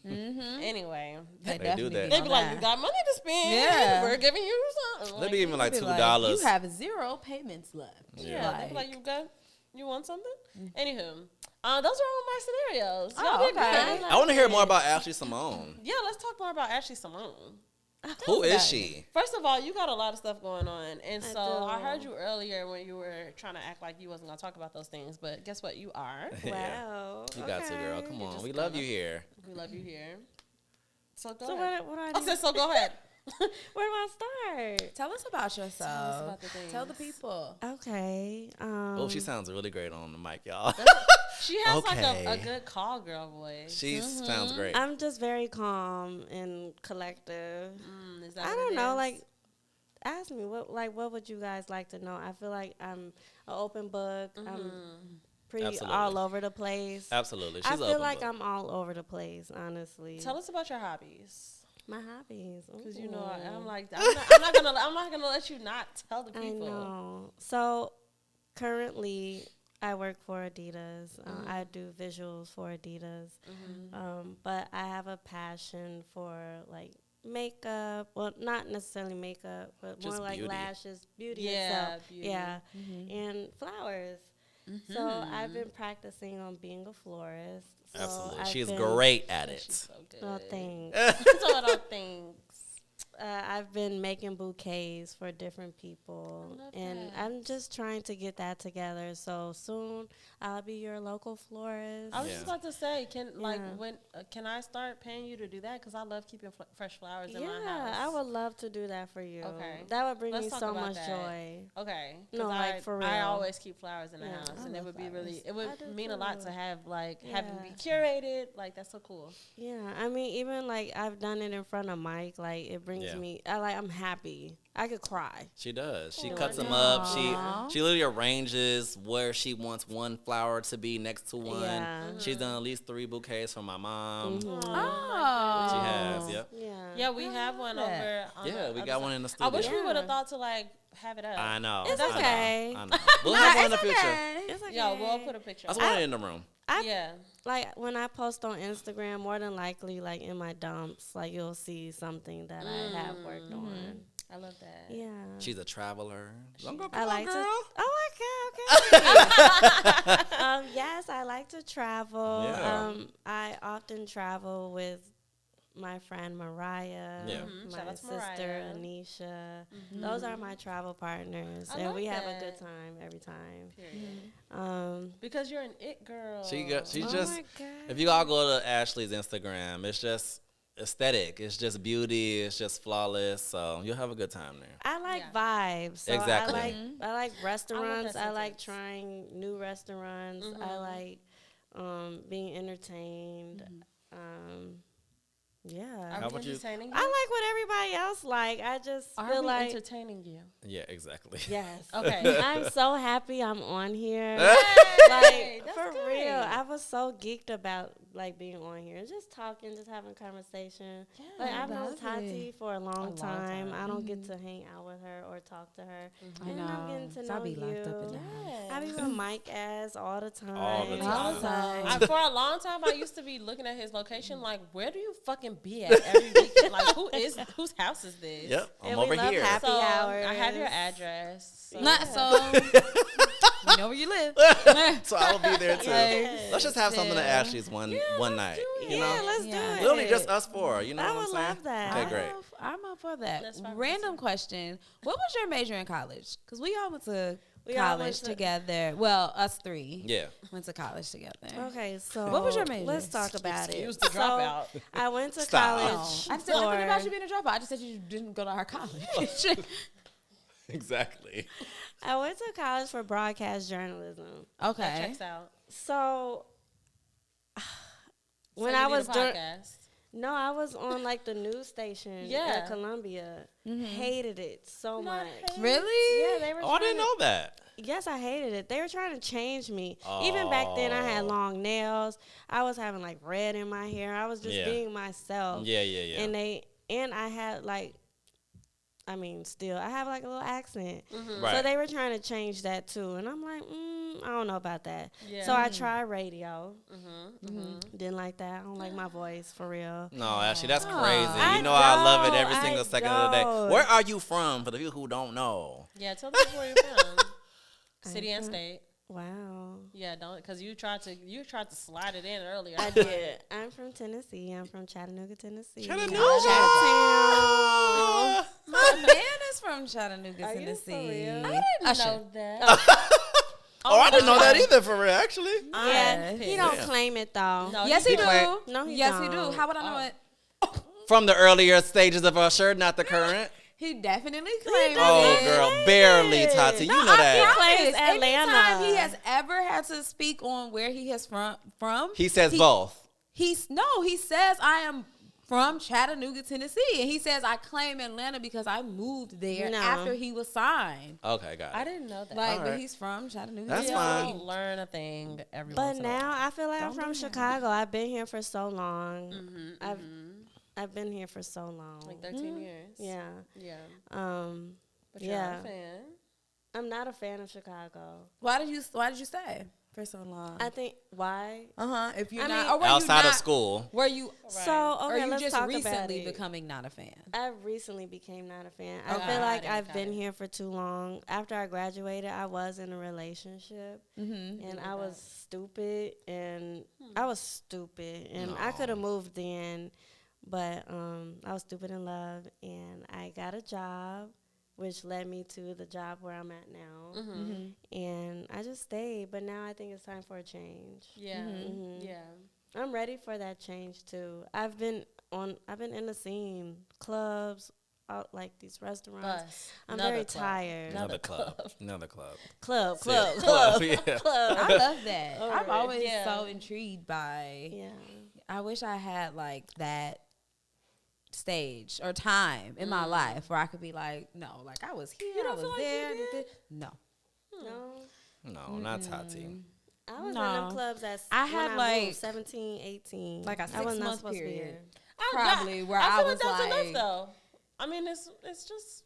C: Mm-hmm.
B: Anyway,
C: They
A: do
C: definitely
A: that.
C: be
B: they
C: on
B: be like,
C: that.
B: "You got money to spend?
C: Yeah.
B: We're giving you something."
A: They be even like
C: Be
A: $2.
C: you have 0 payments left.
B: Yeah, they be like, you want something?
C: Mm.
B: Anywho, those are all my scenarios.
C: Oh,
B: Y'all did
C: okay.
B: good.
A: I want to hear more about Ashley Simone.
B: Yeah, let's talk more about Ashley Simone.
A: Who is she?
B: First of all, you got a lot of stuff going on, and
D: I
B: so I
D: do.
B: heard you earlier when you were trying to act like you wasn't gonna talk about those things, but guess what? You are.
A: Yeah.
D: Wow.
A: You got to, girl. Come on.
B: just
A: We love
B: gonna-
A: you here.
B: We love you here. So go
D: So
B: ahead.
D: what do I
B: I
D: do?
B: said, so go ahead.
D: Where do I start?
C: Tell us about yourself.
B: about the things.
C: Tell the people.
D: Okay.
A: Oh, she sounds really great on the mic, y'all.
B: She has like a
A: Okay.
B: good call girl voice.
A: She sounds great.
D: I'm just very calm and collective.
B: Is that
D: I
B: what
D: don't
B: it
D: know,
B: is?
D: like, ask me what would you guys like to know? I feel like I'm an open book. I'm pretty
A: Absolutely.
D: all over the place.
A: Absolutely. She's
D: I feel
A: open
D: like
A: book.
D: I'm all over the place, honestly.
B: Tell us about your hobbies.
D: My hobbies,
B: Because you know,
D: Ooh.
B: I'm like, I'm not gonna let you not tell the
D: I
B: people.
D: know. So currently, I work for Adidas. I do visuals for Adidas. But I have a passion for like makeup. Well, not necessarily makeup, but
A: Just
D: more like
A: beauty.
D: lashes, beauty
B: Yeah,
D: itself.
B: beauty.
D: Yeah, and flowers. So I've been practicing on being a florist. So
A: Absolutely.
D: I've
A: She's
D: been-
A: great at
B: She's
A: it.
B: so good.
D: Oh, thanks.
B: That's all those things.
D: I've been making bouquets for different people,
B: I love
D: and
B: that.
D: I'm just trying to get that together. So soon, I'll be your local florist.
B: I was
A: Yeah.
B: just about to say,
D: Yeah.
B: can I start paying you to do that? Because I love keeping fresh flowers in my house.
D: Yeah, I would love to do that for you.
B: Okay.
D: That would bring
B: Let's
D: me
B: talk
D: so
B: about
D: much
B: that.
D: joy.
B: Okay. 'Cause
D: No, like, for
B: I
D: real.
B: always keep flowers in the
D: Yeah.
B: house,
C: I
B: and it
C: love
B: would be
C: flowers.
B: really, it
D: I
B: would
D: do
B: mean a lot
D: too.
B: to have have it be
D: Yeah.
B: curated. Like that's so cool.
D: Yeah, I mean, even like I've done it in front of Mike. Like it brings
A: Yeah.
D: me. I'm happy. I could cry.
A: She does. She
B: Oh,
A: cuts them
C: Aw.
A: up. She literally arranges where she wants one flower to be next to one.
D: Yeah.
A: She's done at least 3 bouquets for my mom.
D: Mhm.
C: Oh.
A: She has, yep.
D: Yeah.
B: Yeah, we have one
C: that.
B: over. On
A: Yeah,
B: the
A: we
B: other
A: got
B: side.
A: one in the
B: I
A: studio.
B: wish we would have
D: Yeah.
B: thought to like have it up.
A: I know.
D: It's
A: I know,
D: okay.
A: I know. We'll have one in the
C: It's
A: future.
C: okay.
D: It's okay.
B: Yeah, we'll put a picture.
A: I just
B: up.
A: want it in the room.
D: I
B: Yeah.
D: like when I post on Instagram, more than likely, like in my dumps, like you'll see something that I have worked on.
B: I love that.
D: Yeah.
A: She's a traveler. Don't go
D: I
A: come on,
D: like to.
A: girl.
D: Oh, okay. Yes, I like to travel.
A: Yeah.
D: I often travel with my friend Mariah,
A: Yeah.
B: Mhm. Shout
D: my
B: out to
D: sister
B: Mariah.
D: Anisha. Those are my travel partners,
B: I
D: and
B: love
D: we have a
B: that.
D: good time every time.
B: Period. Because you're an it girl.
A: She's
D: Oh
A: just.
D: my God.
A: If you all go to Ashley's Instagram, it's just aesthetic. It's just beauty. It's just flawless. So you'll have a good time there.
D: I like
B: Yeah.
D: vibes. So
A: Exactly.
D: I like restaurants.
B: that
D: I like
B: sentence.
D: trying new restaurants. I like being entertained. Yeah.
B: Are
A: How
B: we
A: about you?
B: entertaining you?
D: I like what everybody else like. I just
B: Are
D: feel
B: we
D: like
B: entertaining you?
A: Yeah, exactly.
D: yes.
B: Okay.
D: I'm so happy I'm on here.
B: Hey,
D: Like
B: that's
D: for
B: great.
D: real, I was so geeked about like being on here, just talking, just having conversation. Like I've known
C: love
D: Tati
C: it.
D: for a long time.
B: time.
D: I don't get to hang out with her or talk to her.
C: I
D: And I'm getting
C: know.
D: to
C: So I
D: know
C: be
D: you.
C: locked up in the house.
D: I be with Mike ass all the time.
A: All the
C: All the
A: time.
C: time.
B: For a long time, I used to be looking at his location like, where do you fucking be at every weekend? Like, whose house is this?
A: Yep,
D: And
A: I'm
D: we
A: over
D: love
A: here.
D: happy
B: So
D: hours.
B: I have your address. So
C: Not so. You know where you live.
A: So I will be there too.
D: Yes.
A: Let's just have something at
C: Yeah.
A: Ashley's one night.
D: Yeah,
A: You know,
D: let's do
C: Yeah.
D: it.
A: literally just us four. You know
D: I
A: what I'm
D: would
A: saying?
D: love that.
A: Okay, great.
C: I'm up for that.
B: That's fine.
C: Random question. What was your major in college? Because we all went to
D: We all went
C: college
D: to-
C: together. Well, us three
A: Yeah.
C: went to college together.
D: Okay, so
C: What was your major?
D: Let's talk about
B: Excuse
D: it.
B: the dropout.
D: So I went to
A: Stop.
D: college.
C: I said nothing about
D: for-
C: you being a dropout. I just said you didn't go to our college.
A: Exactly.
D: I went to college for broadcast journalism.
B: That
C: Okay.
B: checks out.
D: So when
B: So
D: I
B: you need a
D: was doing,
B: podcast.
D: no, I was on like the news station
B: Yeah.
D: at Columbia. Hated it so much.
C: Really?
D: Yeah, they were.
A: Oh, I
D: trying
A: didn't
D: to-
A: know that.
D: Yes, I hated it. They were trying to change me. Even back then, I had
A: Oh.
D: long nails. I was having like red in my hair. I was just
A: Yeah.
D: being myself.
A: Yeah, yeah, yeah.
D: And I had like, I mean, still, I have like a little accent.
A: Right.
D: So they were trying to change that too. And I'm like, I don't know about that.
B: Yeah.
D: So I tried radio.
B: Mm-hmm.
D: Didn't like that. I don't like my voice for real.
A: No, actually, that's
C: Aw.
A: crazy.
D: I
A: You know I love it
D: don't.
A: every single
D: I
A: second of the day.
D: don't.
A: Where are you from, for the people who don't know?
B: Yeah, tell them where you're from. City and
D: from-
B: state.
D: Wow.
B: Yeah, don't, because you tried to slide it in earlier.
D: I did. I'm from Tennessee. I'm from Chattanooga, Tennessee.
A: Chattanooga.
D: Chattown.
C: My man is from Chattanooga,
D: Are you for
C: Tennessee.
D: real?
B: I didn't
C: Usher.
B: know that.
A: Oh, I didn't know that
B: my
A: either, for real, actually.
D: Yeah, he don't
A: Yeah.
D: claim it though.
B: No,
C: Yes, he do.
A: claim-
D: No, he
C: Yes, he
D: don't.
C: do. How would I know
B: Oh.
C: it?
A: From the earlier stages of Usher, not the current.
C: He definitely claims
A: Oh,
C: it.
A: girl, barely, Tati. You know that.
D: claims
C: Anytime
D: Atlanta.
C: he has ever had to speak on where he is from,
A: He says both.
C: He says I am from Chattanooga, Tennessee, and he says I claim Atlanta because I moved there
D: No.
C: after he was signed.
A: Okay, got
B: I
A: it.
B: didn't know that.
C: Like,
A: Alright.
C: but he's from Chattanooga.
A: That's
C: Tennessee.
A: fine.
B: Don't learn a thing every
D: But
B: once in a while.
D: now I feel like I'm
C: Don't
D: from
C: do that.
D: Chicago. I've been here for so long.
B: Mm-hmm,
D: I've been here for so long.
B: like 13 years.
D: Yeah.
B: Yeah.
D: But
B: But you're
D: yeah.
B: not a fan.
D: I'm not a fan of Chicago.
C: Why did you stay for so long?
D: I think why?
C: If you're
D: I
C: not,
D: mean-
C: or were
A: Outside
C: you not,
A: of school.
C: were you,
D: So
C: or
D: okay,
C: you
D: let's
C: just
D: talk about
C: recently
D: it.
C: becoming not a fan?
D: I recently became not a fan.
C: Okay.
D: I feel like
B: Got it,
D: I've
B: got
D: been
B: it.
D: here for too long. After I graduated, I was in a relationship,
C: Mm-hmm.
D: and I was stupid, and I could have moved in, but I was stupid in love, and I got a job, which led me to the job where I'm at now, and I just stayed. But now I think it's time for a change.
B: Yeah.
D: Mhm.
B: Yeah.
D: I'm ready for that change too. I've been in the scene, clubs, out like these restaurants.
B: Bus.
D: I'm
B: Another
D: very
B: club.
D: tired.
A: Another club. Another club.
D: Club,
A: Yeah, yeah.
D: club.
C: I love that.
D: All
C: I'm
D: right.
C: always
B: Yeah.
C: so intrigued by.
D: Yeah.
C: I wish I had like that stage or time in my life where I could be like, no, like I was here,
B: You don't
C: I was
B: feel like you
C: there.
B: did?
C: No.
D: No.
A: No, not Tati.
D: I was in
C: No.
D: them clubs
C: I
D: when
C: had,
D: I
C: like-
D: moved, 17, 18.
C: Like a
D: I was not
C: 6-month
D: supposed to be
C: period.
D: here.
C: Probably where
B: I
C: I
B: feel
C: was
B: like that's
C: like-
B: enough though. I mean, it's just.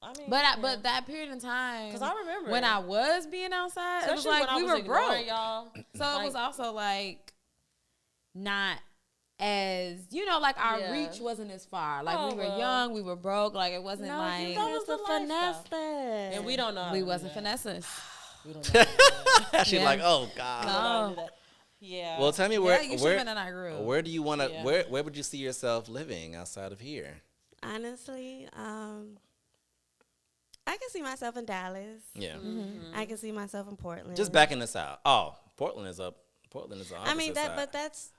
B: I mean,
C: But that period of time,
B: because I remember
C: when I was being outside, it was
B: especially
C: like
B: when
C: we
B: I was
C: were broke.
B: ignoring y'all.
C: So it was also like not as like our
B: Yeah.
C: reach wasn't as far. Like
B: Oh,
C: we were
B: well.
C: young, we were broke. Like it wasn't
D: No,
C: like
D: you
B: that was
D: used to
B: the life,
D: finesse
B: though.
D: that.
B: And we don't know. how
C: we
B: to do
C: wasn't
B: that.
C: finessing.
B: We don't know. How to
A: She's
C: Yeah.
A: like, oh God.
B: do that. We don't know how to
C: No.
B: do that. Yeah.
A: Well, tell me where
C: Yeah, you should
A: where
C: have been in our group.
A: where do you want to
B: Yeah.
A: where would you see yourself living outside of here?
D: Honestly, I can see myself in Dallas.
A: Yeah,
B: Mm-hmm.
D: I can see myself in Portland.
A: just backing this out. Oh, Portland is up. Portland is the opposite
D: I mean
A: side.
D: but that's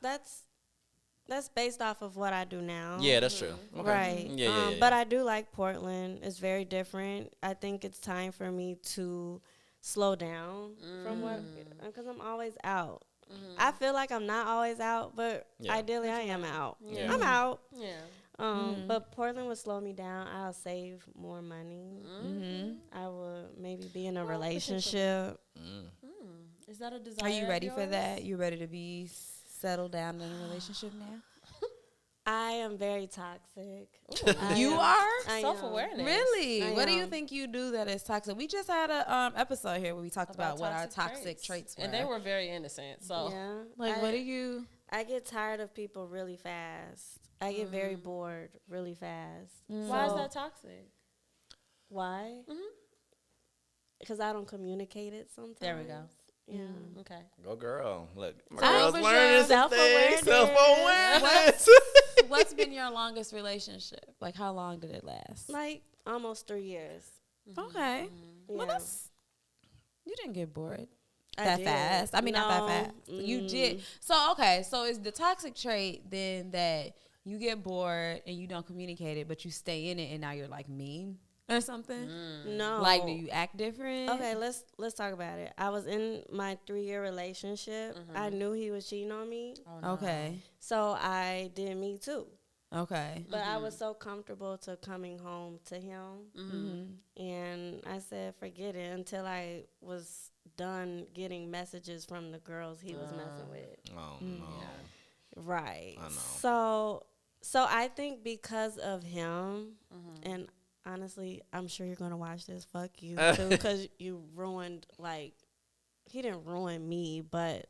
D: based off of what I do now.
A: Yeah, that's true. Okay.
D: Right.
A: Yeah, yeah.
D: But I do like Portland. It's very different. I think it's time for me to slow down from what, because I'm always out. I feel like I'm not always out, but
A: Yeah.
D: ideally I am out.
A: Yeah.
D: I'm out.
B: Yeah.
D: But Portland would slow me down. I'll save more money. I would maybe be in a relationship.
B: Is that a desire?
C: Are you
B: of
C: ready for
B: yours?
C: that? You ready to be settled down in a relationship now?
D: I am very toxic.
C: You are?
D: I am.
B: Self-awareness.
C: Really?
D: I
C: What do you
D: am.
C: think you do that is toxic? We just had a episode here where we talked about what our toxic
B: traits.
C: traits were.
B: And they were very innocent. So
D: Yeah.
C: like, what do you?
D: I get tired of people really fast. I get very bored really fast.
B: why is
D: So-
B: that toxic?
D: Why? Because I don't communicate it sometimes.
B: There we go.
D: Yeah.
B: Okay.
A: Go girl. Look, my
C: How
A: girl's
C: was
A: learning
C: your
A: some things.
D: self-awareness?
A: Self-awareness.
C: What's been your longest relationship? Like, how long did it last?
D: Like almost 3 years.
C: Okay. Well,
D: Yeah.
C: that's you didn't get bored
D: I
C: that
D: did.
C: fast. I mean, not that
D: No.
C: fast. You did. So okay. So is the toxic trait then that you get bored and you don't communicate it, but you stay in it, and now you're like mean or something?
D: No.
C: Like, do you act different?
D: Okay, let's talk about it. I was in my 3-year relationship. I knew he was cheating on me,
C: Okay.
D: so I did me too.
C: Okay.
D: But I was so comfortable to coming home to him, and I said, forget it until I was done getting messages from the girls he was messing with.
A: Oh no.
D: Right.
A: I know.
D: So I think because of him, and honestly, I'm sure you're gonna watch this. Fuck you too, because you ruined like he didn't ruin me, but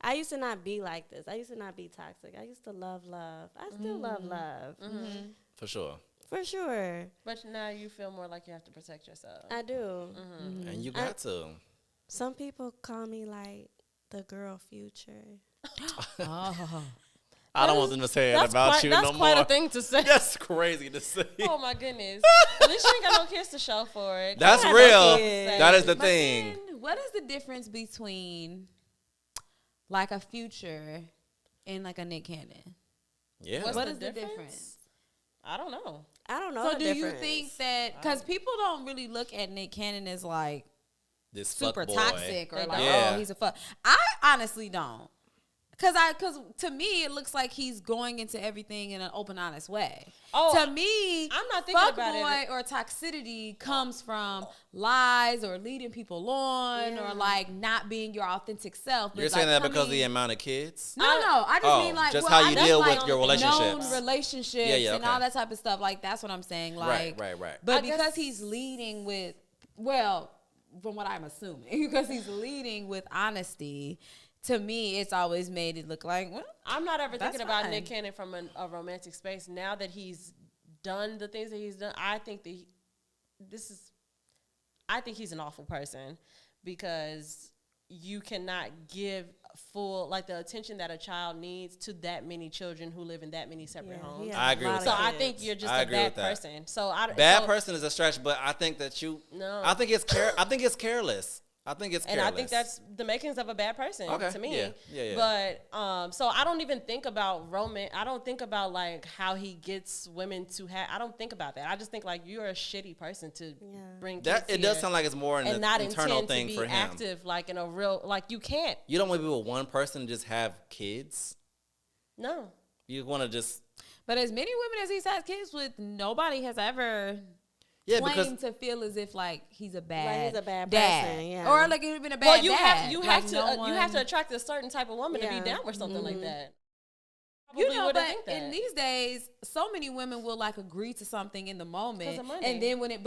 D: I used to not be like this. I used to not be toxic. I used to love love. I still love love.
B: Mm-hmm.
A: For sure.
D: For sure.
B: But now you feel more like you have to protect yourself.
D: I do.
B: Mm-hmm.
A: And you got to.
D: Some people call me like the girl Future.
A: I don't want them to say that about you no more.
B: That's quite a thing to say.
A: That's crazy to say.
B: Oh my goodness. At least you ain't got no kids to show for it.
A: That's real. That is the thing.
C: Then, what is the difference between like a Future and like a Nick Cannon?
A: Yeah.
C: What is the difference?
B: I don't know.
D: I don't know.
C: So
D: the
C: do
D: difference.
C: you think that because people don't really look at Nick Cannon as like
A: This
C: super
A: fuck boy.
C: toxic or like
A: Yeah.
C: oh he's a fuck. I honestly don't. Cause to me it looks like he's going into everything in an open, honest way.
B: Oh,
C: to me,
B: I'm not thinking
C: fuck
B: about
C: boy
B: it.
C: or toxicity comes from lies or leading people on or like not being your authentic self. But
A: You're saying
C: like
A: that because of the amount of kids?
C: No, I just mean like
A: just
C: well,
A: how you
C: I
A: deal
C: just
A: with
C: like
A: your relationships.
C: known relationships
A: Yeah,
C: and
A: okay.
C: all that type of stuff. Like that's what I'm saying. Like
A: Right.
C: But
B: I
C: because
B: guess-
C: he's leading with well, from what I'm assuming, because he's leading with honesty. To me, it's always made it look like, well,
B: I'm not ever
C: That's
B: thinking about
C: fine.
B: Nick Cannon from a romantic space. Now that he's done the things that he's done, I think that I think he's an awful person because you cannot give full, like the attention that a child needs to that many children who live in that many separate homes.
D: he has
A: I
D: a
A: agree
D: lot
A: with
D: of
B: So I
D: kids.
B: think you're just
A: I
B: a
A: agree
B: bad
A: with that.
B: person. So I
A: Bad person is a stretch, but I think that
B: No.
A: I think it's careless. I think it's
B: And
A: careless.
B: I think that's the makings of a bad person
A: Okay,
B: to me.
A: yeah.
B: But so I don't even think about romance. I don't think about like how he gets women to have. I don't think about that. I just think like you're a shitty person to bring kids
A: That it does
B: here
A: sound like it's more an
B: and not
A: internal
B: intend
A: thing
B: to be
A: for him.
B: active like in a real like you can't.
A: You don't want to be with one person and just have kids.
B: No.
A: You want to just
C: but as many women as he's had kids with, nobody has ever
A: because
C: claimed to feel as if like he's a bad,
D: he's a bad
C: dad,
D: person, yeah.
C: or like he's been a bad
B: Well, you
C: dad.
B: have
C: Like,
B: to
C: no
B: you have to
C: one-
B: attract a certain type of woman to be
D: Yeah.
B: down with something like that.
C: You
B: Probably
C: know,
B: wouldn't
C: but
B: think that.
C: in these days, so many women will like agree to something in the moment,
B: 'Cause of money.
C: and then when it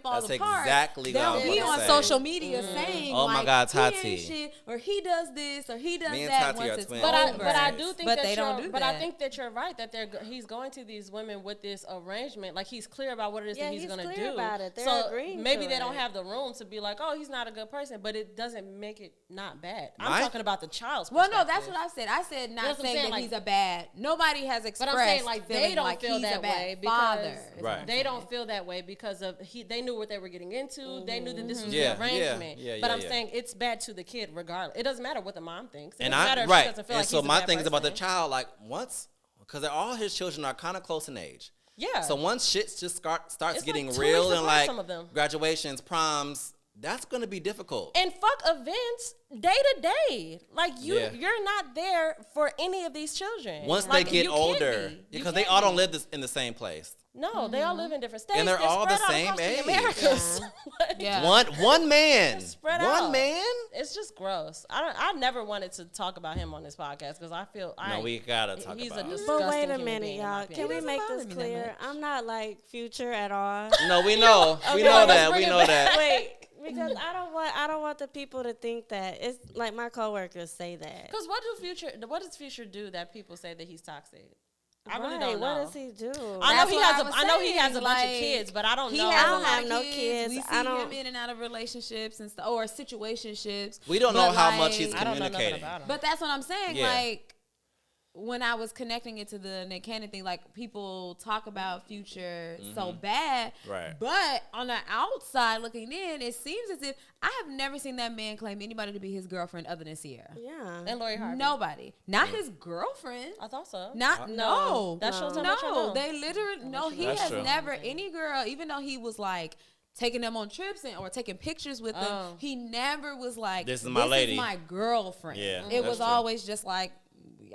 C: falls
A: That's
C: apart,
A: exactly what I
C: they'll
A: was
C: be
A: gonna
C: on
A: say.
C: social media saying,
A: Oh my
C: like,
A: God,
C: he
A: Tati.
C: ain't shit, or he does this, or he does
A: Me and
C: that.
A: Tati are
C: Once it's
A: twins.
B: But I
C: over.
B: do think
C: But
B: that
C: they don't do
B: But I
C: that.
B: think that you're right that he's going to these women with this arrangement. Like he's clear about what it is
D: Yeah,
B: that he's going to
D: clear
B: do.
D: about it. They're
B: so
D: agreeing
B: maybe
D: to
B: they don't
D: it.
B: have the room to be like, oh, he's not a good person. But it doesn't make it not bad. I'm
A: My-
B: talking about the child's.
C: Well, no,
B: perspective.
C: that's what I said. I said not
B: That's what I'm
C: saying
B: saying,
C: that
B: like-
C: he's a bad. Nobody has
B: But
C: expressed.
B: I'm saying like they
C: feeling
B: don't
C: like
B: feel
C: he's
B: that
C: a bad
B: way
C: father.
B: because
C: is what
A: Right.
C: I'm
B: they
C: saying.
B: don't feel that way because of they knew what they were getting into. They knew that this was
A: Yeah,
B: the arrangement.
A: yeah,
B: but
A: yeah,
B: I'm
A: yeah.
B: saying it's bad to the kid regardless. It doesn't matter what the mom thinks. It
A: and
B: doesn't matter
A: I
B: if she
A: right.
B: doesn't feel
A: And
B: like
A: so
B: he's a
A: my
B: bad
A: thing is about the
B: person.
A: child, like once because all his children are kind of close in age.
B: Yeah.
A: So once shit just starts
B: It's
A: getting
B: like 2
A: real
B: weeks
A: and
B: apart,
A: like
B: some of them.
A: graduations, proms, that's gonna be difficult.
B: And fuck events day to day. Like
A: Yeah.
B: you're not there for any of these children.
A: Once
B: Like,
A: they get
B: you can't
A: older,
B: be. You
A: because they
B: can't
A: all
B: be.
A: don't live in the same place.
B: No, they all live in different states.
A: And they're all the
B: spread out
A: same
B: across the
A: age.
B: Americas. Like,
C: Yeah.
A: One man,
B: spread
A: one
B: out.
A: man.
B: It's just gross. I never wanted to talk about him on this podcast because I feel
A: No, we gotta talk
B: he's
A: about
B: a
A: it.
B: disgusting
D: But wait a
B: human
D: minute,
B: being, in my
D: y'all. Can we
B: opinion.
D: make
C: bother
D: this
C: me that
D: clear?
C: much.
D: I'm not like Future at all.
A: No, we know, we
B: Okay,
A: know
B: let's
A: that,
B: bring
A: we
B: it
A: know
B: back.
A: that.
D: Wait, because I don't want the people to think that it's like my coworkers say that.
B: Because what does Future do that people say that he's toxic? I really
D: Right,
B: don't know.
D: what does he do?
B: I
C: That's
B: know he
C: what
B: has
C: I
B: a.
C: was
B: I know he has a
C: saying,
B: bunch of
C: like,
B: kids, but I don't
C: He
B: know.
C: has
D: I
C: a
D: don't
C: lot
D: have
C: of
D: no
C: kids.
D: kids.
C: We see
D: I don't-
C: him in and out of relationships and stuff, or situationships.
A: We don't know
C: But,
A: how
C: like,
A: much he's
B: I don't know nothing
A: communicating.
B: about him.
C: But that's what I'm saying.
A: Yeah.
C: Like when I was connecting it to the Nick Cannon thing, like people talk about Future so bad,
A: Right.
C: But on the outside looking in, it seems as if I have never seen that man claim anybody to be his girlfriend other than Sierra.
D: Yeah.
B: and Lori Harvey.
C: Nobody, not his girlfriend.
B: I thought so.
C: Not no.
B: That shows how much I know.
C: They literally no. He
A: That's
C: has
A: true.
C: never any girl, even though he was like taking them on trips or taking pictures with them.
B: Oh.
C: He never was like,
A: This is my lady."
C: my girlfriend.
A: Yeah,
C: It
A: that's
C: was
A: true.
C: always just like,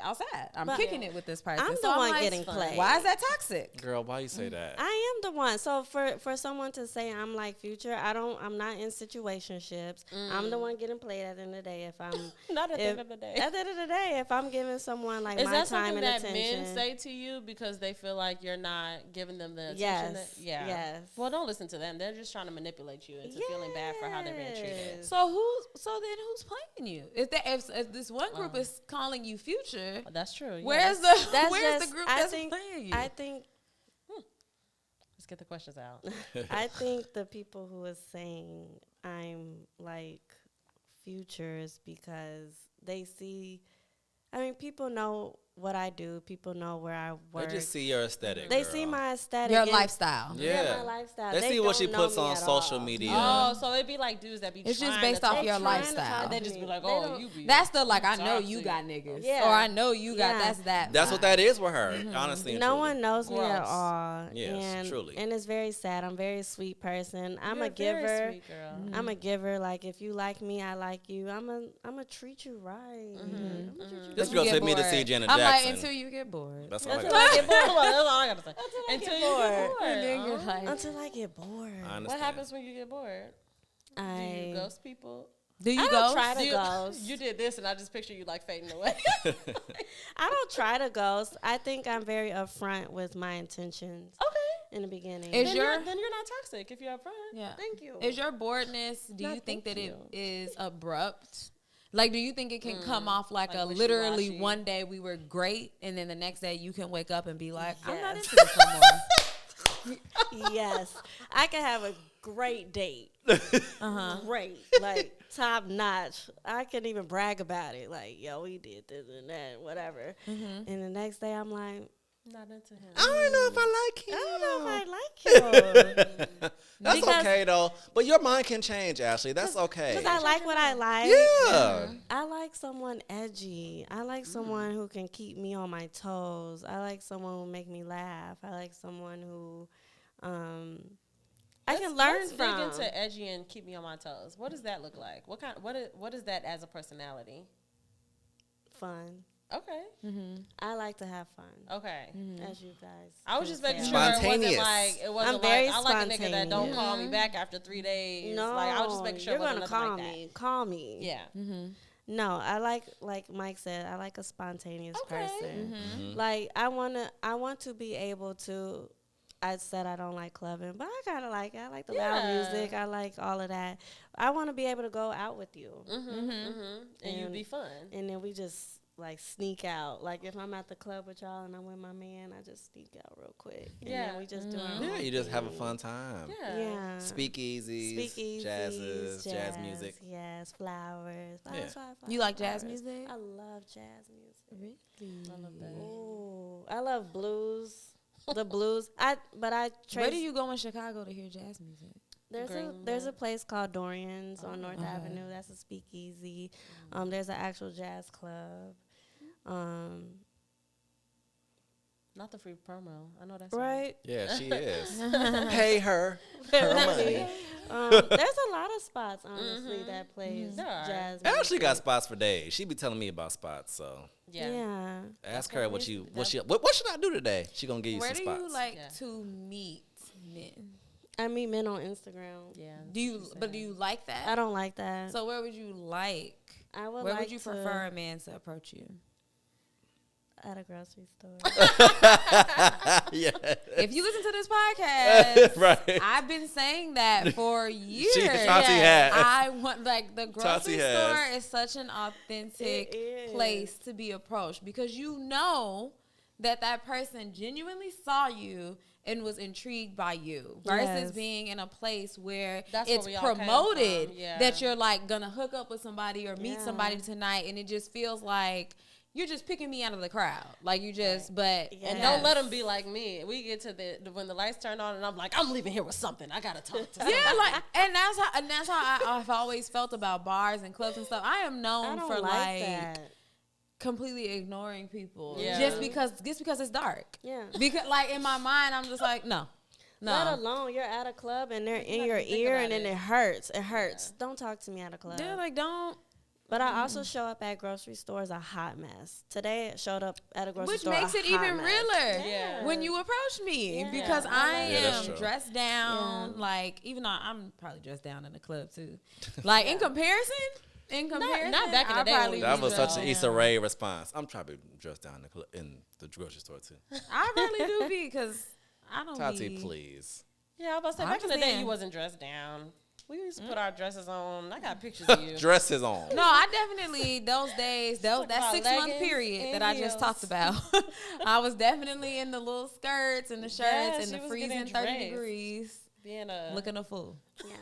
C: outside. I'm
D: But
C: kicking it with this person.
D: I'm
C: So
D: the one
C: like,
D: getting played.
C: why is that toxic?
A: Girl, why you say that?
D: I am the one. So for someone to say I'm like Future, I'm not in situationships. I'm the one getting played at the end of the day. If I'm
B: Not at the end of the day.
D: At the end of the day, if I'm giving someone like
B: Is
D: my
B: that
D: time
B: something
D: and
B: that
D: attention,
B: men say to you because they feel like you're not giving them the attention?
D: Yes,
B: Yeah.
D: yes.
B: Well, don't listen to them. They're just trying to manipulate you into feeling bad for how they're being treated.
D: Yes.
C: So then who's playing you? If this one group is calling you Future,
B: That's true. Yeah,
C: where's
B: that's-
C: the
D: just-
C: group
D: I
C: that's
D: think,
C: playing you?
D: I think
B: Let's get the questions out.
D: I think the people who are saying I'm like Futures because they see. I mean, people know what I do. People know where I
A: They
D: work.
A: just see your aesthetic.
D: They
A: girl.
D: see my aesthetic.
C: Your
D: and-
C: lifestyle.
A: Yeah.
D: my lifestyle.
A: They see what she
D: don't know
A: puts
D: me
A: on
D: at
A: social
D: all.
A: media.
B: Oh, so it'd be like dudes that be
C: It's just
B: trying
C: based
B: to
C: off
B: talk
C: your
B: to you.
C: lifestyle.
B: And they just be like,
D: They
B: oh,
D: don't-
B: you be.
C: That's the like I know
B: toxic.
C: you got niggas,
D: Yeah.
C: or I know you got
D: Yeah.
C: that.
A: That's what
C: vibe.
A: that is with her, honestly. And
D: No
A: truly.
D: one knows me at
B: Gross.
D: all.
A: Yes,
D: and,
A: truly.
D: And it's very sad. I'm a very sweet person. I'm
B: You're
D: a
B: very
D: giver.
B: sweet girl.
D: I'm a giver. Like if you like me, I like you. I'm a treat you right. I'ma treat you
A: This
C: You
A: girl
C: get
A: took me to
C: bored.
A: see Janet
C: I'm
A: Jackson.
C: like until you get bored.
A: That's all I
B: Until
A: got.
B: I get bored. Hold on, that's all I gotta say. Until you get
D: bored.
B: bored.
C: And then you're
B: Oh.
C: like,
D: Until I get bored.
A: I understand.
B: What happens when you get bored? Do you ghost people?
C: do you
D: I
C: go?
D: don't try to
B: Do you,
D: ghost.
B: you did this, and I just picture you like fading away.
D: I don't try to ghost. I think I'm very upfront with my intentions
B: Okay.
D: in the beginning.
C: Is
B: then
C: your-
B: you're not toxic if you're upfront.
C: Yeah.
D: Thank you.
C: Is your boredness? Do
B: No,
C: you think that
B: thank
C: it
B: you.
C: is abrupt? Like, do you think it can come off like,
B: like
C: a literally
B: wishy-washy.
C: one day we were great, and then the next day you can wake up and be like, I'm not
D: Yes.
C: into this no more.
D: Yes, I can have a great date. Great, like top notch. I can even brag about it. Like, yo, we did this and that, whatever. And the next day, I'm like,
B: Not into him.
A: I don't know if I like him.
D: I don't know if I like you.
A: That's
D: Because-
A: okay though. But your mind can change, Ashley. That's okay.
D: Because I like what I like.
A: Yeah.
D: I like someone edgy. I like someone who can keep me on my toes. I like someone who make me laugh. I like someone who I can learn
B: Let's
D: from.
B: dig into edgy and keep me on my toes. What does that look like? What is that as a personality?
D: Fun.
B: Okay.
D: I like to have fun,
B: Okay.
D: as you guys.
B: I was
D: can
B: just making
D: tell.
B: sure
A: Spontaneous.
B: it wasn't
D: I'm very
B: like I like a nigga that don't
D: spontaneous.
B: call me back after 3 days.
D: No,
B: Like I was just making sure
D: you're
B: it wasn't
D: gonna
B: nothing
D: call
B: like
D: me. Call me.
B: that. Yeah.
D: No, I like Mike said, I like a spontaneous
B: Okay.
D: person. Like I want to be able to. I said I don't like clubbing, but I kind of like it. I like the loud
B: Yeah.
D: music. I like all of that. I want to be able to go out with you,
B: And you'd be fun.
D: and then we just like sneak out. Like if I'm at the club with y'all and I'm with my man, I just sneak out real quick. And
B: Yeah.
D: then we just do our
A: Yeah,
D: own
A: you just have a
D: thing.
A: fun time.
B: Yeah.
D: Yeah.
A: Speakeasies,
D: Speakeasies,
A: jazz music.
D: Yes, flowers.
A: Yeah.
D: Flowers.
C: You like jazz
D: flowers.
C: music?
D: I love jazz music.
C: Really?
B: I love that.
D: Ooh, I love blues. The blues. But I trace.
C: Where do you go in Chicago to hear jazz music?
D: There's a place called Dorian's on North Avenue. That's a speakeasy. There's an actual jazz club.
B: Not the free promo. I know that's
D: Right.
A: Yeah, she is. Pay her money.
D: There's a lot of spots honestly that plays
B: There are.
D: jazz.
A: Ashley
D: music.
A: got spots for days. She be telling me about spots, so
B: Yeah.
D: Yeah.
A: ask her what should I do today? She gonna give you
C: Where
A: some
C: do
A: spots.
C: you like
B: Yeah.
C: to meet men?
D: I meet men on Instagram.
B: Yeah.
C: Do you like that?
D: I don't like that.
C: So where would you like?
D: I would
C: Where
D: like
C: would you
D: to-
C: prefer a man to approach you?
D: at a grocery store.
A: Yeah.
C: If you listen to this podcast,
A: Right.
C: I've been saying that for years.
A: Tati has.
C: I want like the
A: Tati
C: grocery
A: has.
C: store is such an authentic
D: It is.
C: place to be approached because you know that person genuinely saw you and was intrigued by you versus
D: Yes.
C: being in a place where
B: That's where
C: it's
B: we all came
C: promoted
B: from, yeah.
C: that you're like gonna hook up with somebody or meet
D: Yeah.
C: somebody tonight, and it just feels like you're just picking me out of the crowd. Like you just, but
D: Yeah.
B: And
D: Yes.
B: don't let them be like me. We get to the when the lights turn on and I'm like, I'm leaving here with something. I gotta talk to somebody.
C: yeah, like, and that's how I've always felt about bars and clubs and stuff. I am
D: I
C: known
D: don't
C: for
D: like that.
C: completely ignoring people
B: Yeah.
C: just because it's dark.
D: Yeah.
C: Because like in my mind, I'm just like, no.
D: Let alone you're at a club and they're in
B: not
D: your
B: even think
D: ear
B: about
D: and then
B: it.
D: it hurts. It hurts. Don't talk to me at a club.
C: Yeah, like don't.
D: But I also show up at grocery stores a hot mess. Today it showed up at a grocery
C: Which
D: store.
C: makes it
D: a hot
C: even
D: mess.
C: realer
B: Yeah.
C: when you approach me
D: Yeah.
C: because
D: Yeah.
C: I
A: Yeah, that's
C: am
A: true.
C: dressed down.
D: Yeah.
C: Like, even though I'm probably dressed down in the club too. Like, in comparison,
B: not back in the
C: I'll
B: day when
C: probably
B: we
A: That
C: be
A: was
B: dressed
A: such an
C: down.
A: Issa Rae response. I'm trying to be dressed down in the grocery store too.
C: I really do be because I don't
A: Tati,
C: be.
A: please.
B: Yeah, I was about to say,
C: I'm
B: back in the
C: just
B: day,
C: saying.
B: you wasn't dressed down. We used to put our dresses on. I got pictures of you.
A: Dresses on.
C: No, I definitely those days, that
B: about
C: 6 month
B: leggings
C: period
B: and
C: that I just
B: heels.
C: talked about. I was definitely in the little skirts and the shirts
B: Yes,
C: and
B: she
C: the
B: was
C: freezing
B: getting
C: 30
B: dressed.
C: degrees,
B: Being a
C: looking a fool,
D: Yeah.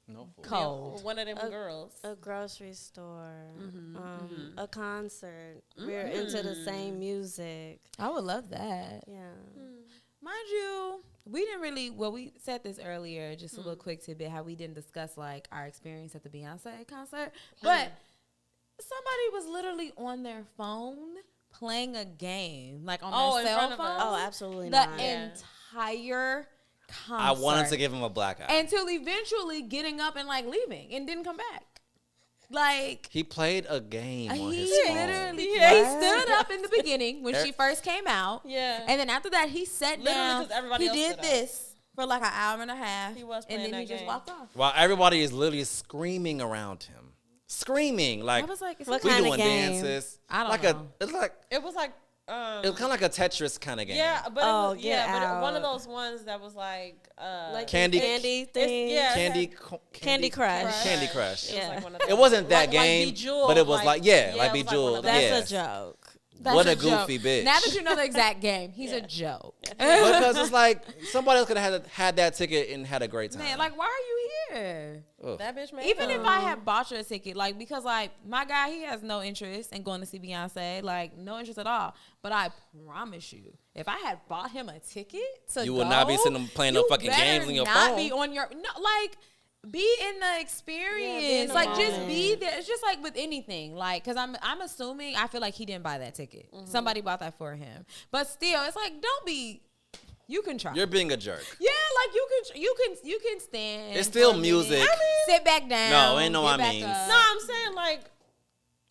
A: No. Fool.
C: cold.
B: one of them girls.
D: A grocery store,
C: Mm-hmm.
D: a concert. We're into the same music.
C: I would love that.
D: Yeah.
C: Mind you, we didn't really, well, we said this earlier, just a little quick tidbit, how we didn't discuss like our experience at the Beyonce concert, but somebody was literally on their phone playing a game, like on
B: Oh,
C: their
B: in
C: cell
B: front of
C: phone.
B: us.
D: Oh, absolutely
C: The
D: not.
C: entire concert.
A: I wanted to give him a black eye.
C: until eventually getting up and like leaving and didn't come back. Like
A: He played a game on
C: he
A: his phone.
C: literally
B: Yeah.
C: he stood up in the beginning when she first came out.
B: Yeah.
C: And then after that he sat
B: Literally,
C: down.
B: 'cause everybody
C: He
B: else
C: did
B: stood up.
C: this for like an hour and a half.
B: He was
C: and
B: playing
C: then he
B: that
C: just
B: game.
C: walked off.
A: While everybody is literally screaming around him. Screaming. Like,
C: I was like, is
D: What
C: he-
D: kind
A: we
D: of
A: doing
D: game?
A: dances.
C: I don't
A: like
C: know.
A: It's like,
B: It was like,
A: it was kind of like a Tetris kind of game.
B: yeah, but
D: Oh,
B: it was,
D: get
B: but one of
D: out.
B: those ones that was like
D: Like
A: Candy-
D: candy thing.
B: yeah.
D: Candy Crush.
A: Candy Crush.
B: It was like one of
A: It
B: those.
A: wasn't that
B: Like
A: game,
B: Bejeweled,
A: but it was like, yeah,
B: it
A: like
B: was
A: Bejeweled.
B: one of those.
D: That's
A: Yeah.
D: a joke.
C: That's
A: What a
C: joke.
A: goofy bitch.
C: Now that you know the exact game, he's a joke.
A: Because it's like somebody else could have had that ticket and had a great time.
C: Man, like, why are you here?
A: Ugh.
B: That bitch made
C: Even
B: them.
C: if I had bought you a ticket, like, because, like, my guy, he has no interest in going to see Beyonce, like, no interest at all. But I promise you, if I had bought him a ticket to
A: You
C: go,
A: would not be sitting playing no
C: you
A: fucking
C: better
A: games on your
C: not
A: phone.
C: be on your, no, like, be in the experience.
D: the
C: like, just
D: moment.
C: be there. It's just like with anything. Like, because I'm assuming, I feel like he didn't buy that ticket. Somebody bought that for him. But still, it's like, don't be, you can try.
A: You're being a jerk.
C: Yeah, like you can stand.
A: It's still
C: for a minute.
A: music.
C: Sit back down.
A: No, ain't no
C: get
A: I
C: back
A: means.
C: up.
B: No, I'm saying like